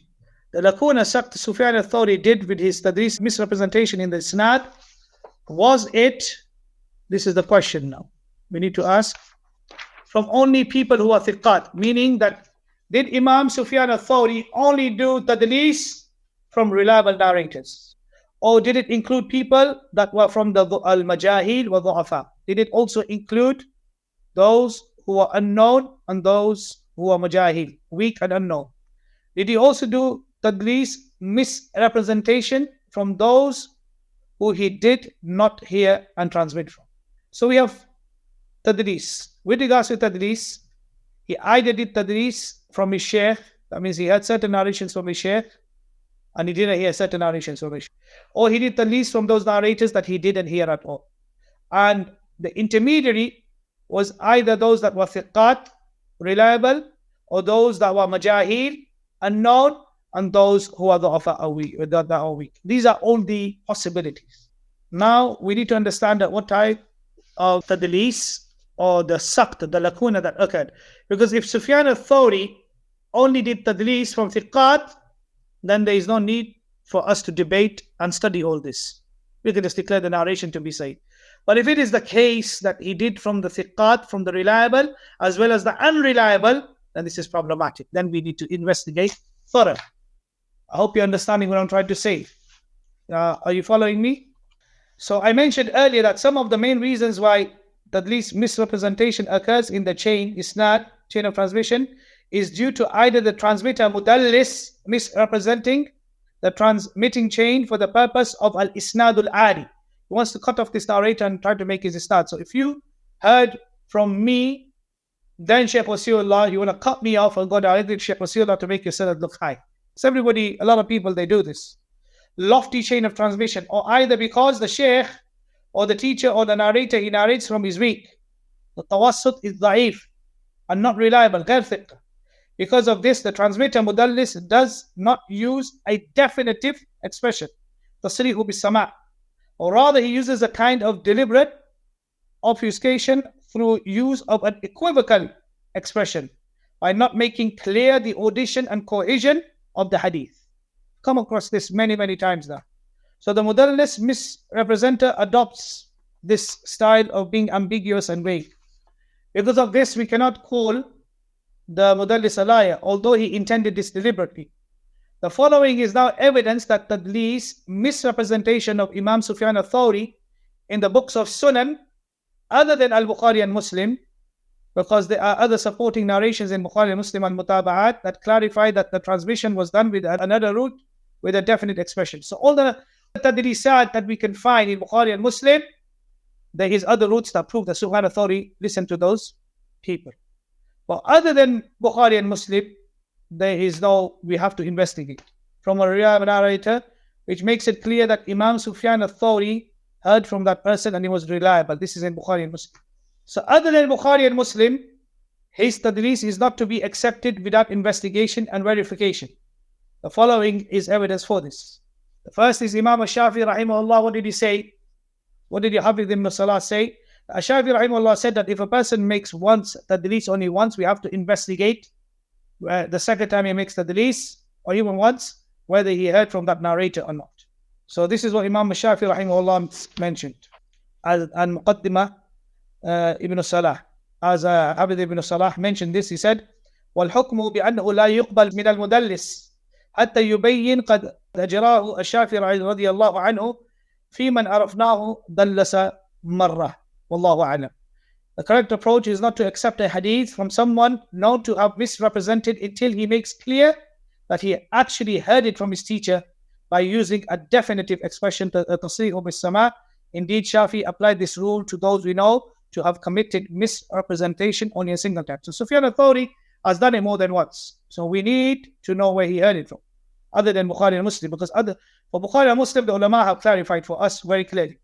The lacuna saqt Sufyan al-Thawri did with his tadlis misrepresentation in the isnad, was it, this is the question now, we need to ask, from only people who are thiqat, meaning that did Imam Sufyan al-Thawri only do tadlis from reliable narrators? Or did it include people that were from the al-majahil wa du'afa? Did it also include those who are unknown and those who are majahil, weak and unknown? Did he also do tadlis misrepresentation from those who he did not hear and transmit from? So we have tadlis. With regards to tadlis, he either did tadlis from his sheikh, that means he had certain narrations from his sheikh and he didn't hear certain narrations from his sheikh, or he did tadlis from those narrators that he didn't hear at all. And the intermediary was either those that were thiqat, reliable, or those that were majahil, unknown, and those who are du'afa are weak. These are all the possibilities. Now we need to understand that what type of tadlis or the saqt, the lacuna that occurred. Because if Sufyan al-Thawri only did tadlis from thiqat, then there is no need for us to debate and study all this. We can just declare the narration to be sahih. But if it is the case that he did from the thiqat, from the reliable, as well as the unreliable, then this is problematic. Then we need to investigate further. I hope you're understanding what I'm trying to say. Are you following me? So I mentioned earlier that some of the main reasons why tadlis misrepresentation occurs in the chain of transmission, is due to either the transmitter mudallis misrepresenting the transmitting chain for the purpose of al-isnadul adi. He wants to cut off this narrator and try to make his isnad. So if you heard from me, then Shaykh Wasiullah, you want to cut me off and go directly to Shaykh Wasiullah to make your sanad look high. So everybody, a lot of people, they do this. Lofty chain of transmission, or either because the Shaykh or the teacher or the narrator, he narrates from his weak. The tawassut is da'if and not reliable, ghair thiqqa. Because of this, the transmitter mudallis does not use a definitive expression, tasrihu bis-sama', or rather he uses a kind of deliberate obfuscation through use of an equivocal expression by not making clear the audition and cohesion of the hadith. Come across this many times now. So the mudallis misrepresenter adopts this style of being ambiguous and vague. Because of this, we cannot call the mudallis a liar, although he intended this deliberately. The following is now evidence that tadlis misrepresentation of Imam Sufyan al-Thawri in the books of Sunan, other than al-Bukhari and Muslim, because there are other supporting narrations in Bukhari and Muslim and Mutaba'at that clarify that the transmission was done with another route with a definite expression. So all the tadrisat that we can find in Bukhari and Muslim, there is other routes that prove that Sufyan al-Thawri listened to those people. But other than Bukhari and Muslim, there is no, we have to investigate. from a reliable narrator, which makes it clear that Imam Sufyan al-Thawri heard from that person and he was reliable. This is in Bukhari and Muslim. So other than Bukhari and Muslim, his tadlis is not to be accepted without investigation and verification. The following is evidence for this. The first is Imam al-Shafi'i rahimahullah. What did he say? What did Hafidh ibn Salah say? Al-Shafi'i rahimahullah said that if a person makes once tadlis only once, we have to investigate the second time he makes tadlis, or even once, whether he heard from that narrator or not. So this is what Imam al-Shafi'i rahimahullah mentioned as al-Muqaddimah ibn Salah. As Hafidh ibn Salah mentioned this, he said, وَالْحُكْمُ بِأَنَّهُ لَا يُقْبَلْ مِنَ الْمُدَلِّسِ حتى يبين قد أجراه الشافعي رضي الله عنه في من عرفناه دلس مرة والله أعلم. The correct approach is not to accept a hadith from someone known to have misrepresented until he makes clear that he actually heard it from his teacher by using a definitive expression, تصريح بالسماع. Indeed, Shafi applied this rule to those we know to have committed misrepresentation only a single time. So Sufyan al-Thawri has done it more than once. So we need to know where he heard it from, other than Bukhari and Muslim, because for Bukhari and Muslim, the ulama have clarified for us very clearly.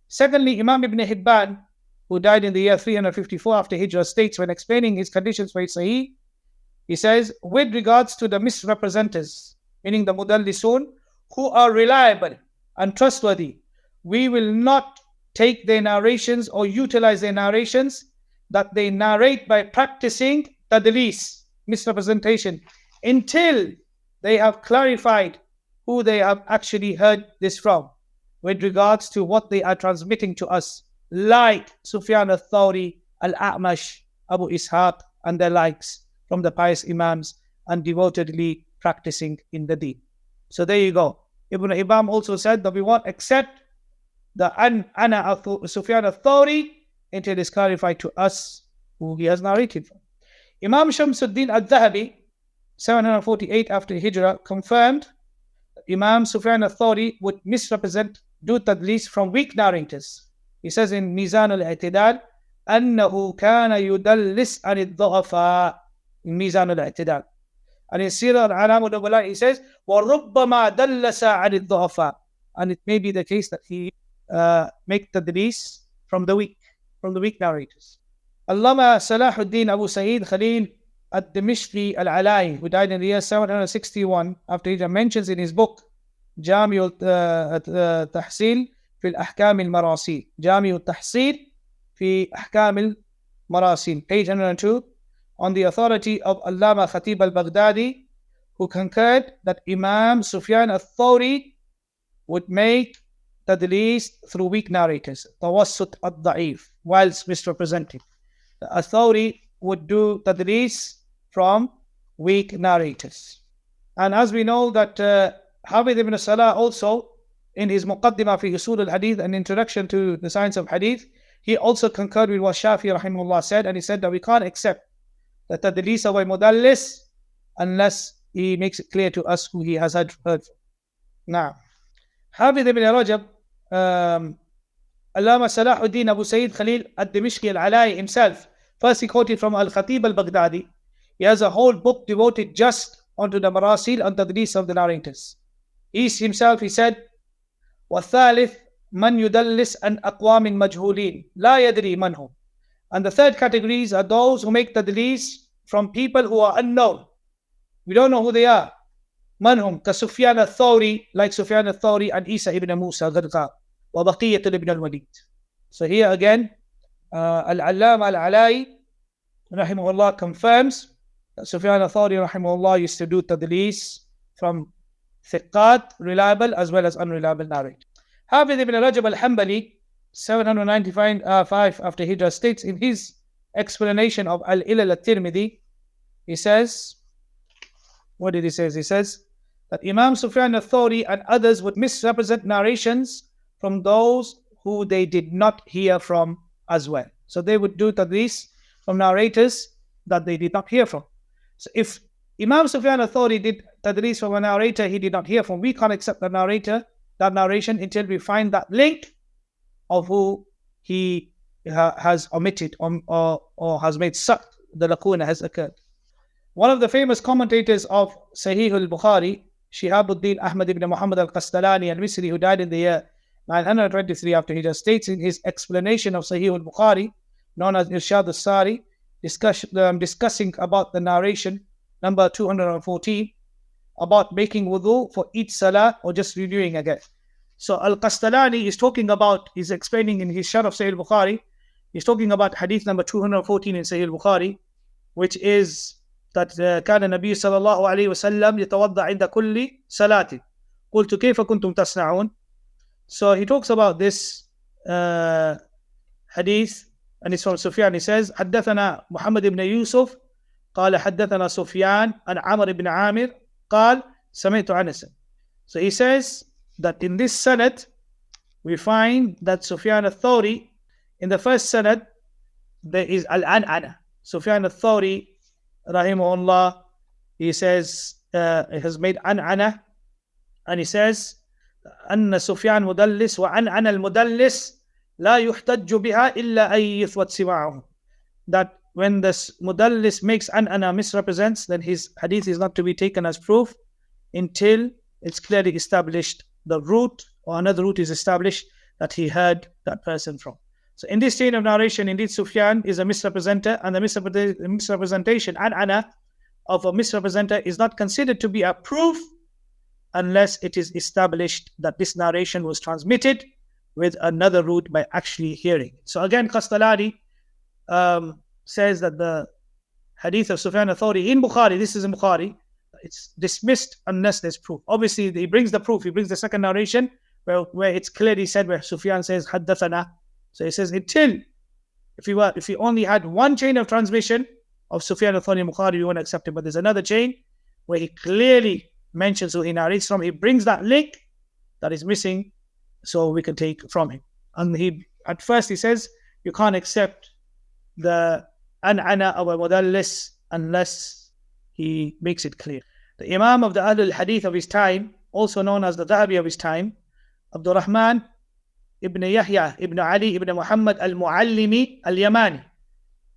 Secondly, Imam Ibn Hibban, who died in the year 354 after Hijrah, states when explaining his conditions for his Sahih, he says, with regards to the misrepresenters, meaning the Mudallisun, who are reliable and trustworthy, we will not take their narrations or utilize their narrations that they narrate by practicing tadlis, misrepresentation, until they have clarified who they have actually heard this from with regards to what they are transmitting to us, like Sufyan al-Thawri, al-A'mash, Abu Ishaq, and their likes from the pious Imams and devotedly practicing in the deen. So there you go. Ibn Hibban also said that we won't accept the Ana Sufyan al-Thawri until it is clarified to us who he has narrated from. Imam Shamsuddin al-Dhahabi, 748 after Hijrah, confirmed that Imam Sufyan al-Thawri would misrepresent, do tadlis from weak narrators. He says in Mizan al-I'tidal, أنه كان يدلس عن الضعفاء, in Mizan al-I'tidal. And in Sirah al-Alam al-Nubala, he says, وَرُبَّمَا دَلَّسَ عَنِ الضُّعَفَاء. And it may be the case that he make tadlis from the weak narrators. al-Ḥallāmah Salahuddin Abu Sa'id Khalil al-Dimishqi al-Alai, who died in the year 761 after Hijrah, mentions in his book Jami' al-Tahsil fi al-Ahkam al-Marasil, Jami' al-Tahsil fi Ahkam al-Marasil, page 102, on the authority of ʿAllāmah Khatib al-Baghdadi, who concurred that Imam Sufyan al-Thawri would make tadlis through weak narrators, tawassut al-da'if, whilst misrepresenting. The Thawri would do tadlis from weak narrators. And as we know that Hafidh ibn Salah also, in his Muqaddimah fi Usul al-Hadith, an introduction to the science of Hadith, he also concurred with what Shafi rahimahullah said, and he said that we can't accept the tadlis of a mudallis unless he makes it clear to us who he has heard from. Now, Hafidh ibn Rajab, ʿAllāmah Salahuddin Abu Sa'id Khalil al-Dimishqi al-Alai himself, first he quoted from al-Khatib al-Baghdadi. He has a whole book devoted just onto the marasil and tadlis of the narrators. He himself, he said, وَالثَّالِث مَنْ يُدَلِّسْ أَنْ أَقْوَامٍ مَجْهُولِينَ لَا يَدْرِي مَنْ هُمْ. And the third categories are those who make tadlis from people who are unknown. We don't know who they are. Manhum, ka Sufyan al-Thawri, like Sufyan al-Thawri and Isa ibn Musa al-Ghadqa, wa Baqiyat ibn al-Walid. So here again, al-Ḥallāmah al-Alai, rahimahullah, confirms that Sufyan al-Thawri, rahimahullah, used to do tadlis from thiqat, reliable as well as unreliable narrators. Hafidh ibn Rajab al-Hanbali, 795 after Hijrah, states in his explanation of al-Ilal al-Tirmidhi, he says, what did he say? He says that Imam Sufyan al-Thawri and others would misrepresent narrations from those who they did not hear from as well. So they would do tadlis from narrators that they did not hear from. So if Imam Sufyan al-Thawri did tadlis from a narrator he did not hear from, we can't accept that narration until we find that link of who he has omitted or has made the laquna has occurred. One of the famous commentators of Sahih al-Bukhari, Shihabuddin Ahmad ibn Muhammad al-Qastalani al-Misri, who died in the year 923 after Hijrah, states in his explanation of Sahih al-Bukhari, known as Irshad al-Sari, discussing about the narration number 214 about making wudu for each salah or just renewing again. So al-Qastalani is talking about, he's explaining in his Sharh of Sahih al-Bukhari, he's talking about hadith number 214 in Sahih al-Bukhari, which is that كان النبي صلى الله عليه وسلم يتوضأ عند كل صلاة قلت كيف كنتم تصنعون. So he talks about this hadith, and it's from Sufyan. He says حدثنا محمد بن يوسف قال حدثنا سفيان عن عمرو بن عامر قال سمعت أنس. So he says that in this sanad we find that Sufyan al-Thawri, in the first sanad there is al-An'ana. Sufyan al-Thawri rahimahullah, he says he has made an'ana, and he says أن سفيان مدلس وأنعن المدلس لا يحتج بها إلا أن يثبت سماعه. That when this mudallis makes an'ana, misrepresents, then his hadith is not to be taken as proof until it's clearly established the root, or another root is established that he heard that person from. So in this chain of narration, indeed Sufyan is a misrepresenter, and the misrepresentation, an'ana, of a misrepresenter is not considered to be a proof unless it is established that this narration was transmitted with another root by actually hearing. So again, Qastalani says that the hadith of Sufyan al-Thawri in Bukhari, this is in Bukhari, it's dismissed unless there's proof. Obviously, he brings the proof, he brings the second narration where it's clearly said, where Sufyan says, Haddathana. So he says, until, if he only had one chain of transmission of Sufyan al-Thawri in Bukhari, we won't accept it. But there's another chain where he clearly mentions who he narrates from. He brings that link that is missing, so we can take from him. And at first he says, you can't accept the an'ana of a mudallis unless he makes it clear. The Imam of the al-Hadith of his time, also known as the Dhahabi of his time, Abdurrahman ibn Yahya ibn Ali ibn Muhammad al-Muallimi al-Yamani,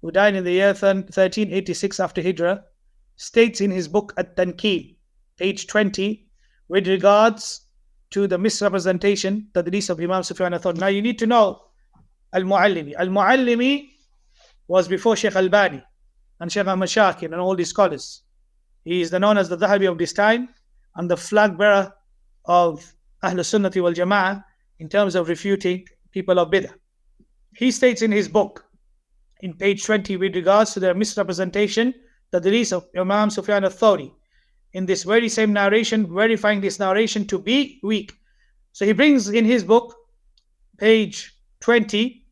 who died in the year 1386 after Hijrah, states in his book At-Tanqeel, page 20, with regards to the misrepresentation, the hadith of Imam Sufyan al-Thawri. Now you need to know al-Muallimi. Al-Muallimi was before Shaykh Albani and Shaykh Ahmad Shakir and all these scholars. He is known as the Dhahabi of this time and the flag bearer of al-Sunnah wal Jama'ah in terms of refuting people of Bid'ah. He states in his book, in page 20, with regards to the misrepresentation, the hadith of Imam Sufyan al-Thawri, in this very same narration, verifying this narration to be weak. So he brings in his book, page 20,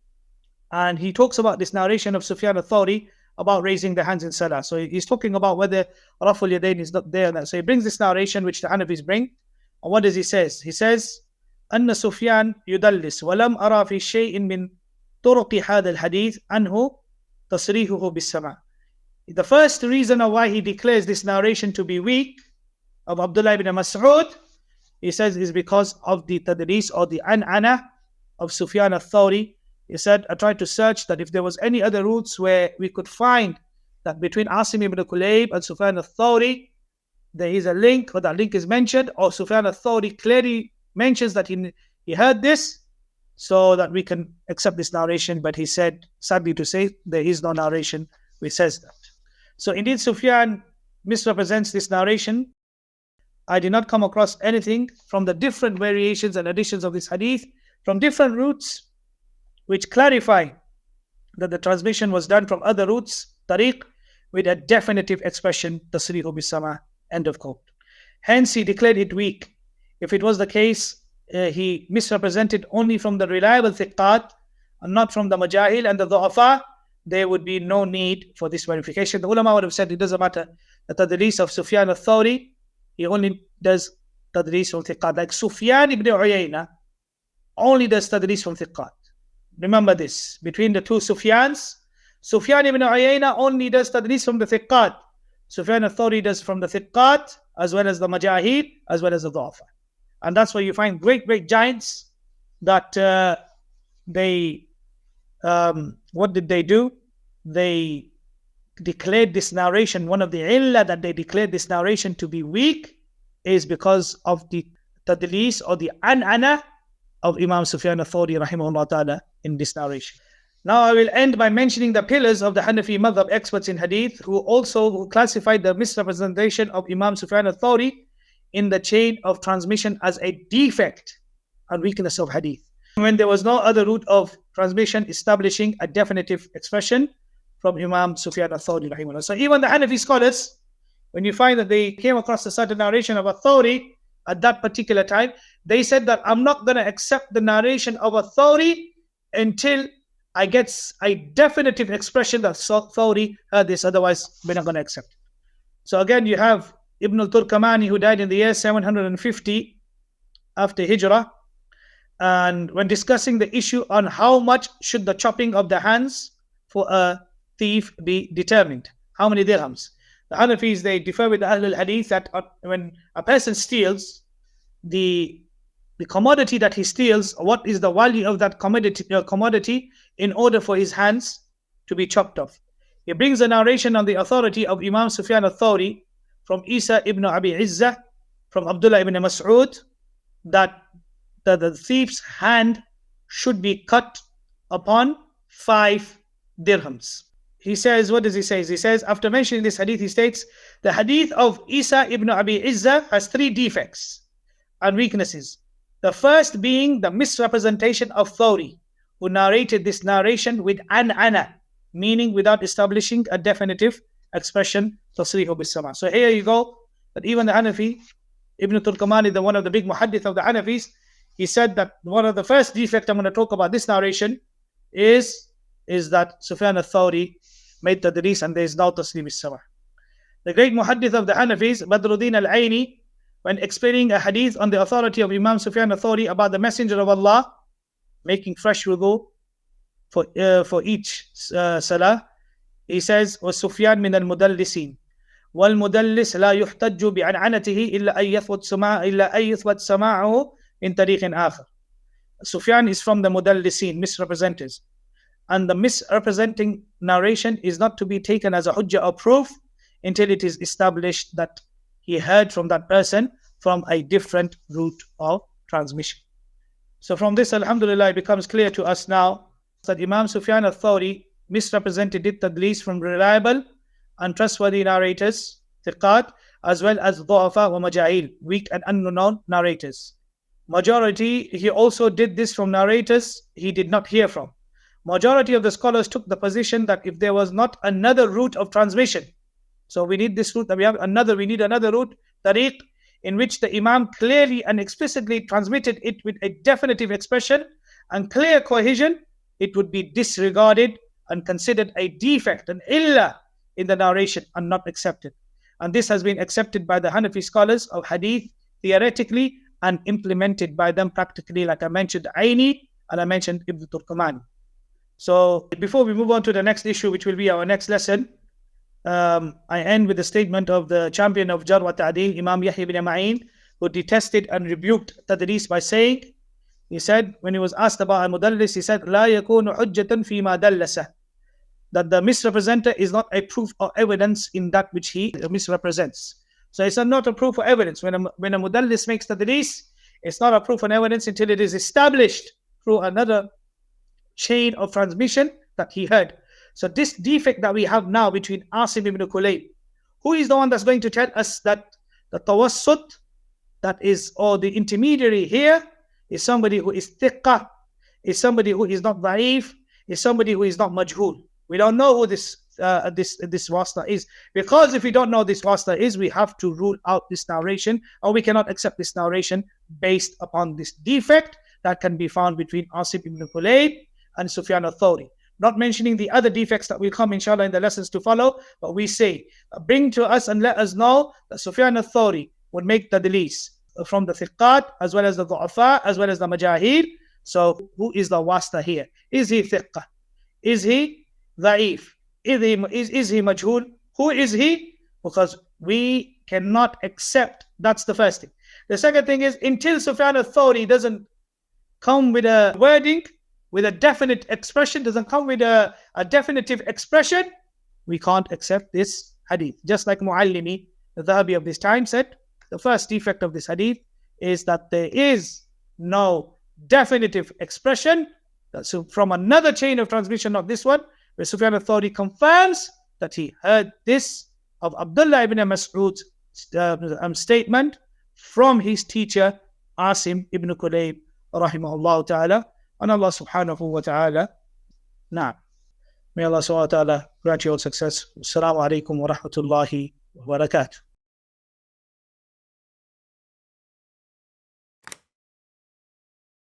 and he talks about this narration of Sufyan al-Thawri about raising the hands in Salah. So he's talking about whether Rafa-Ul-Yadain is not there. So he brings this narration which the Hanafis bring. And what does he say? He says, أن سفيان يدلس ولم أرى في شيء من طرق هذا الحديث عنه تصريحه بالسماع. The first reason of why he declares this narration to be weak of Abdullah ibn Mas'ud, he says, is because of the tadris or the an'ana of Sufyan al-Thawri. He said, I tried to search that if there was any other routes where we could find that between Asim ibn Kulayb and Sufyan al-Thawri, there is a link, or that link is mentioned, or Sufyan al-Thawri clearly mentions that he heard this, so that we can accept this narration. But he said, sadly to say, there is no narration which says that. So indeed, Sufyan misrepresents this narration. I did not come across anything from the different variations and additions of this hadith from different routes which clarify that the transmission was done from other routes, tariq, with a definitive expression, tasrihu bis-sama', end of quote. Hence, he declared it weak. If it was the case, he misrepresented only from the reliable thiqat and not from the majahil and the du'afa, there would be no need for this verification. The ulama would have said it doesn't matter. The tadris of Sufyan al-Thawri, he only does tadris from thiqat. Like Sufyan ibn Uyayna only does tadris from thiqat. Remember this. Between the two Sufyans, Sufyan ibn Uyayna only does tadris from the thiqat. Sufyan al-Thawri does from the thiqat, as well as the majahid, as well as the du'afa. And that's why you find great giants that what did they do? They declared this narration, one of the illah that they declared this narration to be weak is because of the tadlis or the an'ana of Imam Sufyan al-Thawri rahimahullah ta'ala in this narration. Now I will end by mentioning the pillars of the Hanafi Madhhab experts in Hadith who also classified the misrepresentation of Imam Sufyan al-Thawri in the chain of transmission as a defect and weakness of Hadith, when there was no other route of transmission establishing a definitive expression from Imam Sufyan al-Thawri rahimahullah. So even the Hanafi scholars, when you find that they came across a certain narration of al-Thawri at that particular time, they said that I'm not going to accept the narration of al-Thawri until I get a definitive expression that Thawri heard this, otherwise we're not going to accept it. So again, you have Ibn al-Turkamani, who died in the year 750 after Hijrah, and when discussing the issue on how much should the chopping of the hands for a thief be determined, how many dirhams, the Hanafis, they differ with the al-Hadith that when a person steals the commodity that he steals, what is the value of that commodity in order for his hands to be chopped off. He brings a narration on the authority of Imam Sufyan al-Thawri from Isa ibn Abi Izzah, from Abdullah ibn Mas'ud, that the thief's hand should be cut upon 5 dirhams. He says, what does he say? He says, after mentioning this hadith, he states, the hadith of Isa ibn Abi Izzah has 3 defects and weaknesses. The first being the misrepresentation of Thawri, who narrated this narration with an-ana, meaning without establishing a definitive expression, tasrihu bis-sama. So here you go, that even the Hanafi, Ibn Turkamani, one of the big muhaddith of the Hanafis, he said that one of the first defects I'm going to talk about this narration is that Sufyan al-Thawri made tadris and there is no taslim bis-sama. The great muhaddith of the Hanafis, Badruddin al-Aini, when explaining a hadith on the authority of Imam Sufyan al-Thawri about the Messenger of Allah making fresh wudu for each salah, he says, وَسُفْيَانْ مِنَ الْمُدَلِّسِينَ وَالْمُدَلِّسِ لَا يُحْتَجُّ بِعَنْعَنَتِهِ إِلَّا أَن يَثْبَتْ سَمَاعُهُ مِنْ طَرِيقٍ آخَرٍ. Sufyan is from the mudallisin, misrepresenters. And the misrepresenting narration is not to be taken as a hujjah or proof until it is established that he heard from that person from a different route of transmission. So from this, alhamdulillah, it becomes clear to us now that Imam Sufyan al-Thawri misrepresented tadlis from reliable and trustworthy narrators, thiqat, as well as du'afa wa maja'il, weak and unknown narrators. Majority, he also did this from narrators he did not hear from. Majority of the scholars took the position that if there was not another route of transmission, so we need this route, we need another route, tariq, in which the Imam clearly and explicitly transmitted it with a definitive expression and clear cohesion, it would be disregarded and considered a defect, an illah in the narration, and not accepted. And this has been accepted by the Hanafi scholars of hadith theoretically and implemented by them practically, like I mentioned Aini and I mentioned Ibn Turkamani. So before we move on to the next issue, which will be our next lesson, I end with the statement of the champion of Jar wa Ta'dil, Imam Yahya ibn Ma'in, who detested and rebuked tadlis by saying, he said, when he was asked about al-Mudallis, he said, لا يكون حجة فيما دلس, that the misrepresenter is not a proof or evidence in that which he misrepresents. So it's not a proof or evidence. When a Mudallis makes tadlis, it's not a proof and evidence until it is established through another chain of transmission that he heard. So this defect that we have now between Asim ibn Kulayb, who is the one that's going to tell us that the tawassut, that is, or the intermediary here, is somebody who is thiqah, is somebody who is not da'if, is somebody who is not majhul. We don't know who this wasta is, because if we don't know this wasta is, we have to rule out this narration, or we cannot accept this narration based upon this defect that can be found between Asim ibn Kulayb and Sufyan al-Thawri. Not mentioning the other defects that will come inshallah in the lessons to follow, but we say, bring to us and let us know that Sufyan al-Thawri would make tadlis from the thiqat, as well as the du'afa, as well as the majahil. So who is the wasta here? Is he thiqah? Is he da'if? Is he majhul? Who is he? Because we cannot accept. That's the first thing. The second thing is, until Sufyan al-Thawri doesn't come with a wording, with a definite expression, doesn't come with a definitive expression, we can't accept this hadith. Just like Muallimi, the Dhahabi of this time, said The first defect of this hadith is that there is no definitive expression. So from another chain of transmission, not this one, where Sufyan al-Thawri confirms that he heard this of Abdullah ibn Mas'ud's statement from his teacher Asim ibn Kulayb rahimahullah ta'ala, and Allah subhanahu wa ta'ala. Now, may Allah subhanahu wa ta'ala grant you all success. Assalamu alaikum wa rahmatullahi wa barakatuh.